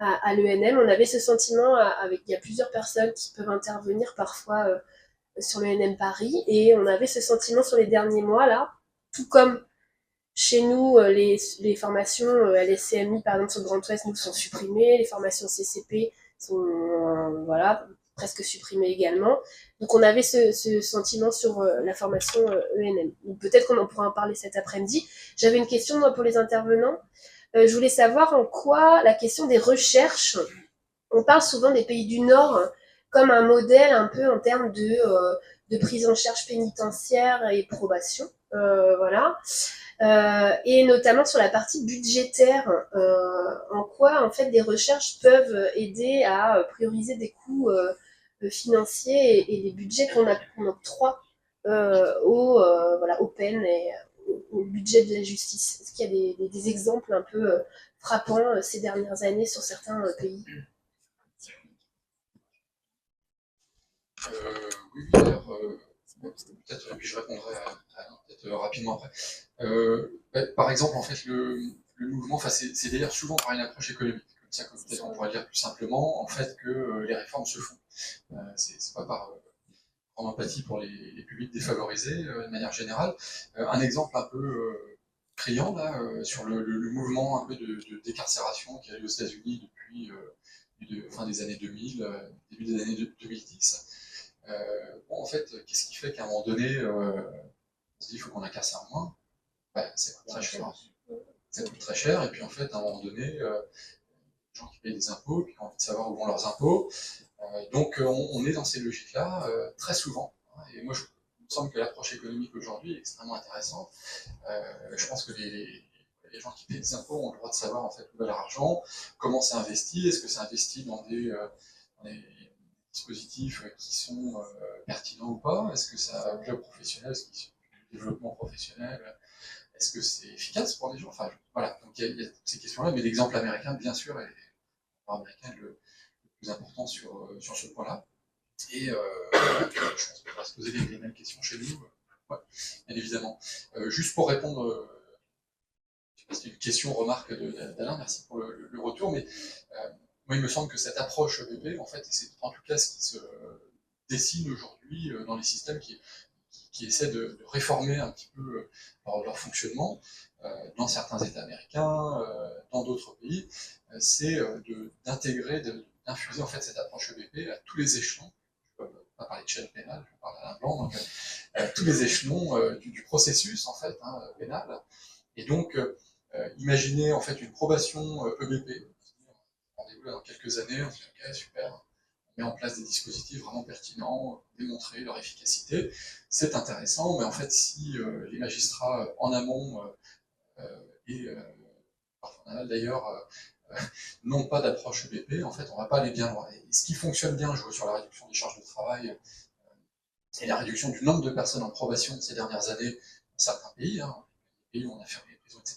à l'ENM. On avait ce sentiment, il y a plusieurs personnes qui peuvent intervenir parfois sur l'ENM Paris, et on avait ce sentiment sur les derniers mois, là, tout comme chez nous, les formations LSCMI, par exemple, sur le Grand Ouest, nous, sont supprimées. Les formations CCP sont, voilà, presque supprimées également. Donc, on avait ce sentiment sur la formation ENM. Donc, peut-être qu'on en pourra en parler cet après-midi. J'avais une question, moi, pour les intervenants. Je voulais savoir en quoi la question des recherches, on parle souvent des pays du Nord comme un modèle un peu en termes de prise en charge pénitentiaire et probation. Voilà. Et notamment sur la partie budgétaire, en quoi en fait des recherches peuvent aider à prioriser des coûts financiers et les budgets qu'on octroie voilà, aux peines et au budget de la justice. Est-ce qu'il y a des exemples un peu frappants ces dernières années sur certains pays? Oui, alors, peut-être, puis je répondrai peut-être rapidement après. Par exemple, en fait, le mouvement, enfin, c'est d'ailleurs souvent par une approche économique, comme ça, comme peut-être on pourrait dire plus simplement, en fait, que les réformes se font. C'est pas par grande empathie pour les publics défavorisés, de manière générale. Un exemple un peu criant, là, sur le mouvement un peu de décarcération qui a eu aux États-Unis depuis fin des années 2000, début des années 2010. En fait, qu'est-ce qui fait qu'à un moment donné, on se dit qu'il faut qu'on incarcère moins? Ça coûte très cher. Ça coûte très cher, et puis en fait, à un moment donné, les gens qui payent des impôts, puis qui ont envie de savoir où vont leurs impôts. Donc, on est dans ces logiques-là très souvent. Et moi, il me semble que l'approche économique aujourd'hui est extrêmement intéressante. Je pense que les gens qui payent des impôts ont le droit de savoir en fait où va leur argent, comment c'est investi, est-ce que c'est investi dans des dispositifs qui sont pertinents ou pas, est-ce que c'est un club professionnel, est-ce que c'est du développement professionnel, est-ce que c'est efficace pour les gens, enfin voilà, donc il y a ces questions-là, mais l'exemple américain, bien sûr, est le plus important sur ce point-là. Et je pense qu'on va se poser les mêmes questions chez nous, ouais, bien évidemment. Juste pour répondre, c'était une question, remarque d'Alain, merci pour le retour, mais moi il me semble que cette approche EBP, en fait, c'est en tout cas ce qui se dessine aujourd'hui dans les systèmes qui essaient de réformer un petit peu leur fonctionnement, dans certains États américains, dans d'autres pays, c'est d'intégrer, d'infuser en fait cette approche EBP à tous les échelons. Je ne peux pas parler de chaîne pénale, je vais parler d'Alain Blanc, donc tous les échelons du processus en fait pénal. Et donc imaginez en fait une probation EBP. Rendez-vous là dans quelques années, on se dit ok super, on met en place des dispositifs vraiment pertinents, démontrer leur efficacité, c'est intéressant, mais en fait si les magistrats en amont et parfois en aval d'ailleurs n'ont pas d'approche EBP, en fait on ne va pas aller bien loin. Et ce qui fonctionne bien, je vois sur la réduction des charges de travail et la réduction du nombre de personnes en probation ces dernières années dans certains pays, pays où on a fermé les prisons, etc.,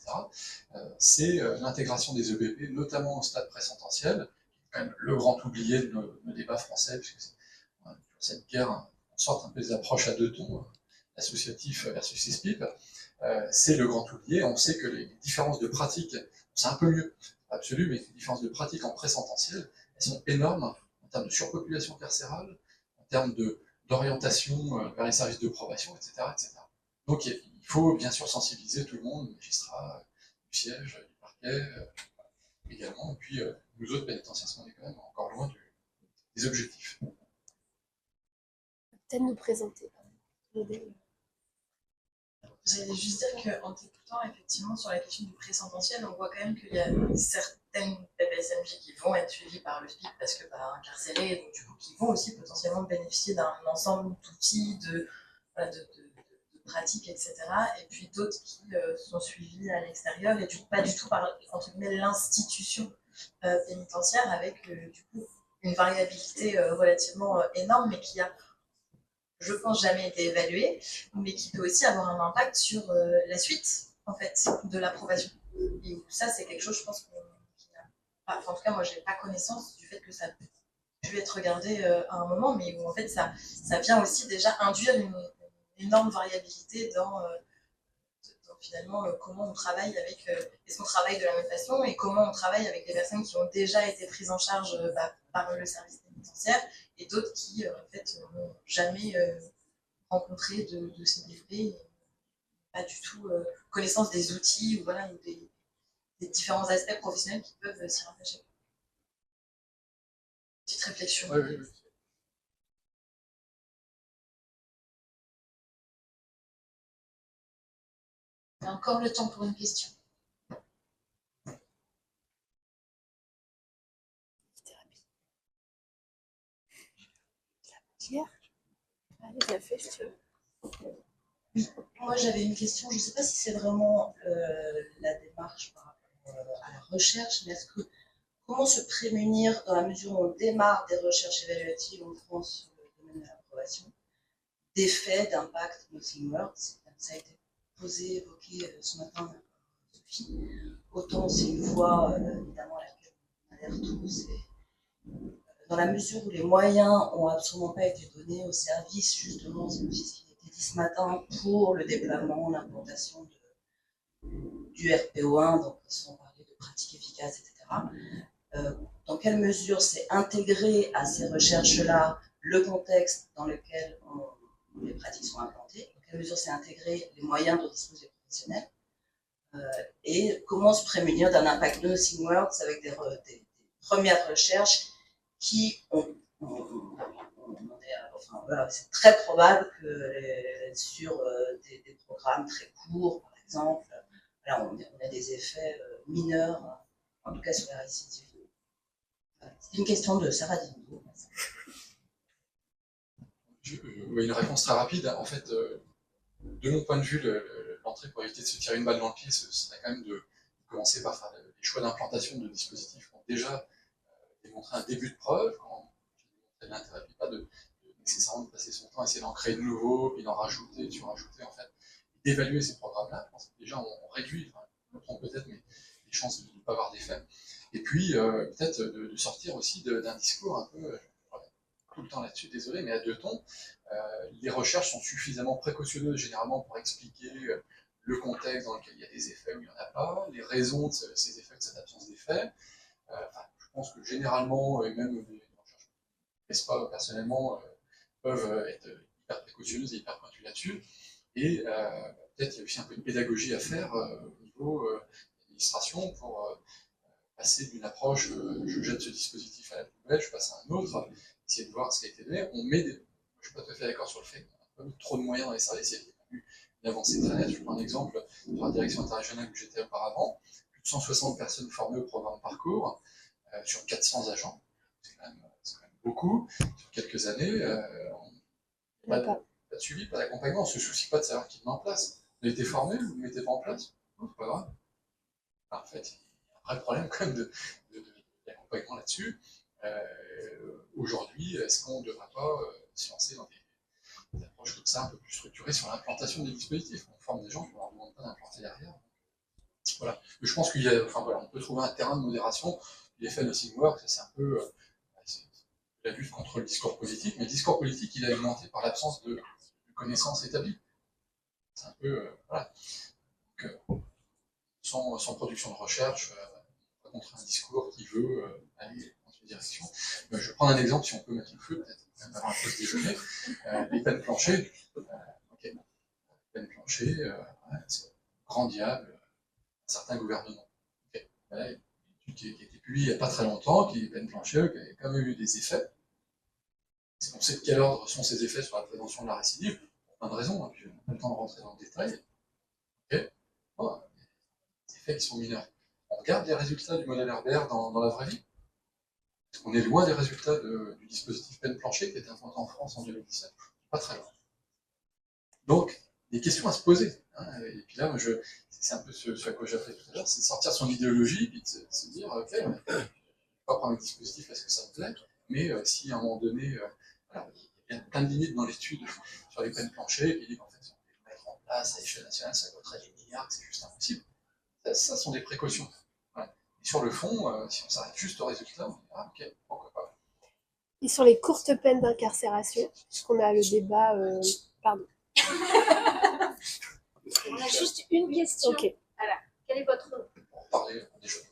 c'est l'intégration des EBP, notamment au stade pré-sententiel, quand même le grand oublié de nos débats français, puisque c'est cette guerre, en sorte un peu des approches à deux tons, associatif versus CISPIP, c'est le grand oublié. On sait que les différences de pratique, c'est un peu mieux, pas absolu, mais les différences de pratique en pré-sententiel, elles sont énormes en termes de surpopulation carcérale, en termes d'orientation vers les services de probation, etc., etc. Donc il faut bien sûr sensibiliser tout le monde, les magistrats, du siège, du parquet, également, et puis nous autres pénitentiaires, on est quand même encore loin des objectifs. Peut-être nous présenter. J'allais juste dire qu'en t'écoutant, effectivement, sur la question du pré-sententiel, on voit quand même qu'il y a certaines PPSMJ qui vont être suivies par le SPIC parce que incarcérés, donc du coup, qui vont aussi potentiellement bénéficier d'un ensemble d'outils, de pratiques, etc. Et puis d'autres qui sont suivis à l'extérieur et pas du tout par, entre guillemets, l'institution pénitentiaire avec, du coup, une variabilité relativement énorme, mais qui a, je pense, jamais été évaluée, mais qui peut aussi avoir un impact sur la suite, en fait, de l'approbation. Et ça, c'est quelque chose, je pense, en tout cas, moi, j'ai pas connaissance du fait que ça pu être regardé à un moment, mais où en fait ça vient aussi déjà induire une énorme variabilité dans finalement comment on travaille avec, est-ce qu'on travaille de la même façon et comment on travaille avec des personnes qui ont déjà été prises en charge par le service pénitentiaire et d'autres qui en fait n'ont jamais rencontré de CDP, pas du tout connaissance des outils ou, voilà, ou des différents aspects professionnels qui peuvent s'y rattacher. Petite réflexion. Oui, oui, oui. Il y a encore le temps pour une question. Moi, j'avais une question. Je ne sais pas si c'est vraiment la démarche par rapport à la recherche, mais comment se prémunir dans la mesure où on démarre des recherches évaluatives en France sur le domaine de l'approbation, d'effets, d'impact, nothing works. Ça a été posé, évoqué ce matin par Sophie. Autant c'est une voie évidemment à laquelle on adhère tous. Dans la mesure où les moyens n'ont absolument pas été donnés aux services, justement, c'est aussi ce qui a été dit ce matin, pour le déploiement, l'implantation du RPO1, donc sans parler de pratiques efficaces, etc. Dans quelle mesure c'est intégré à ces recherches-là le contexte dans lequel les pratiques sont implantées, dans quelle mesure c'est intégré les moyens dont disposent les professionnels, et comment se prémunir d'un impact nothing works avec des premières recherches qui enfin, voilà, c'est très probable que sur des programmes très courts, par exemple, là, on a des effets mineurs, en tout cas sur la récidive. C'est une question de Sarah Dindo. Oui, une réponse très rapide. En fait, de mon point de vue, l'entrée pour éviter de se tirer une balle dans le pied, ce serait quand même de commencer par faire les choix d'implantation de dispositifs qui ont déjà démontré un début de preuve, quand j'ai démontré l'intérêt, puis pas nécessairement de passer son temps à essayer d'en créer de nouveaux, puis d'en rajouter, surajouter, en fait, d'évaluer ces programmes-là. Je pense que déjà, on réduit, enfin, on le trompe peut-être, mais les chances de ne pas avoir d'effet. Et puis, peut-être de sortir aussi d'un discours un peu, tout le temps là-dessus, désolé, mais à deux tons. Les recherches sont suffisamment précautionneuses, généralement, pour expliquer le contexte dans lequel il y a des effets ou il n'y en a pas, les raisons de ces effets, de cette absence d'effet. Je pense que généralement, et même les recherches qui ne plaisent pas personnellement, peuvent être hyper précautionneuses et hyper pointues là-dessus. Et peut-être qu'il y a aussi un peu de pédagogie à faire au niveau de l'administration pour passer d'une approche je jette ce dispositif à la poubelle, je passe à un autre, essayer de voir ce qui a été donné. Je ne suis pas tout à fait d'accord sur le fait qu'on n'a pas eu trop de moyens dans les services, il y a eu une avancée très nette. Je prends un exemple sur la direction interrégionale où j'étais auparavant, plus de 160 personnes formées au programme Parcours, sur 400 agents, c'est quand même beaucoup, sur quelques années, pas de suivi, pas d'accompagnement, on ne se soucie pas de savoir qui met en place. Vous avez été formé, vous ne mettez pas en place, c'est pas grave. En fait, il y a un vrai problème quand même d'accompagnement là-dessus. Aujourd'hui, est-ce qu'on ne devrait pas se lancer dans des approches comme ça, un peu plus structurées sur l'implantation des dispositifs? On forme des gens, on ne leur demande pas d'implanter derrière. Voilà. Mais je pense qu'il y a, enfin voilà, on peut trouver un terrain de modération. L'effet nothing works, c'est un peu la lutte contre le discours politique, mais le discours politique, il est alimenté par l'absence de connaissances établies. C'est un peu, voilà. Donc, sans production de recherche, on va contre un discours qui veut aller dans une direction. Je vais prendre un exemple, si on peut mettre le feu, peut-être, même avant la pause déjeuner. Les peines planchées. Les peines planchées, c'est grand diable, un certain gouvernement. Voilà, une étude qui a été publiée il n'y a pas très longtemps, qui est les peines planchées, qui a quand même eu des effets. On sait de quel ordre sont ces effets sur la prévention de la récidive, pour plein de raisons, hein, puis on n'a pas le temps de rentrer dans le détail. Bon, des effets qui sont mineurs. On regarde les résultats du modèle RBR dans la vraie vie. On est loin des résultats du dispositif peine planchée qui a été implanté en France en 2017. Pas très loin. Donc, des questions à se poser. Hein, et puis là, c'est un peu ce à quoi j'ai appelé tout à l'heure, c'est de sortir son idéologie et de se dire, ok, je ne vais pas prendre le dispositif parce que ça me plaît, mais si à un moment donné, voilà, il y a plein de limites dans l'étude sur les peines planchers, qui dit qu'en fait, si on peut les mettre en place à l'échelle nationale, ça coûterait des milliards, que c'est juste impossible. Ça sont des précautions. Voilà. Et sur le fond, si on s'arrête juste au résultat, on dit ah ok, pourquoi pas. Et sur les courtes peines d'incarcération, puisqu'on a le débat. Pardon. On a juste une question. Ok. Voilà. Quel est votre... Pour parler des choses.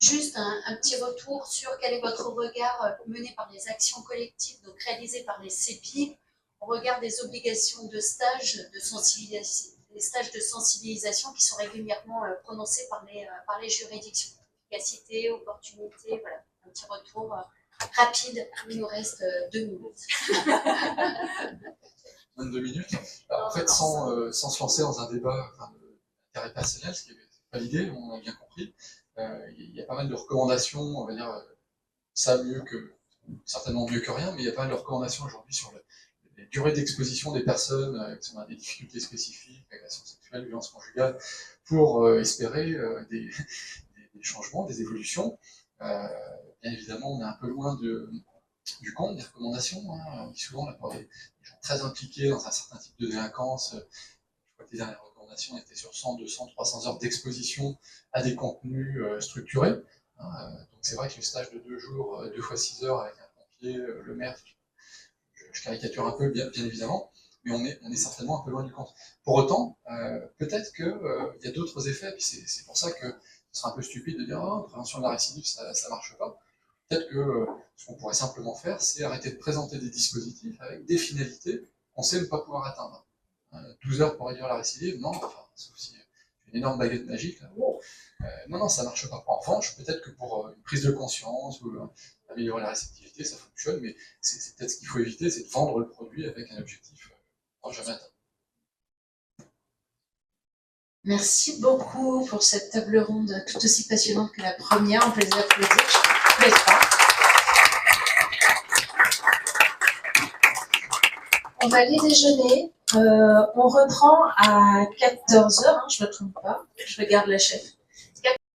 Juste un petit retour sur quel est votre regard mené par les actions collectives, donc réalisées par les CEPI, au regard des obligations de stage de sensibilisation, des stages de sensibilisation qui sont régulièrement prononcés par les juridictions. Efficacité, opportunité, voilà. Un petit retour rapide, il nous reste 2 minutes. 22 minutes. Alors, en fait, sans se lancer dans un débat d'intérêt personnel, ce qui n'est pas l'idée, on a bien compris, il y a pas mal de recommandations, on va dire, certainement mieux que rien, mais il y a pas mal de recommandations aujourd'hui sur les durées d'exposition des personnes qui ont des difficultés spécifiques, agression sexuelle, violence conjugale, pour espérer des changements, des évolutions. Bien évidemment, on est un peu loin du compte des recommandations. Souvent, là, pour des gens très impliqués dans un certain type de délinquance, je crois que les dernières recommandations étaient sur 100, 200, 300 heures d'exposition à des contenus structurés. Donc c'est vrai que le stage de 2 jours, 2 fois 6 heures avec un pompier, le maire, je caricature un peu, bien évidemment, mais on est certainement un peu loin du compte. Pour autant, peut-être qu'il y a d'autres effets, puis c'est pour ça que ce serait un peu stupide de dire « prévention de la récidive, ça marche pas ». Peut-être que ce qu'on pourrait simplement faire, c'est arrêter de présenter des dispositifs avec des finalités qu'on sait ne pas pouvoir atteindre. 12 heures pour réduire la récidive, non, enfin, sauf si une énorme baguette magique, là, non, ça marche pas. En revanche, peut-être que pour une prise de conscience ou améliorer la réceptivité, ça fonctionne, mais c'est peut-être ce qu'il faut éviter, c'est de vendre le produit avec un objectif jamais atteint. Merci beaucoup pour cette table ronde tout aussi passionnante que la première. On peut les applaudir, je ne laisse pas. On va aller déjeuner. On reprend à 14h, je ne me trompe pas. Je regarde la chef.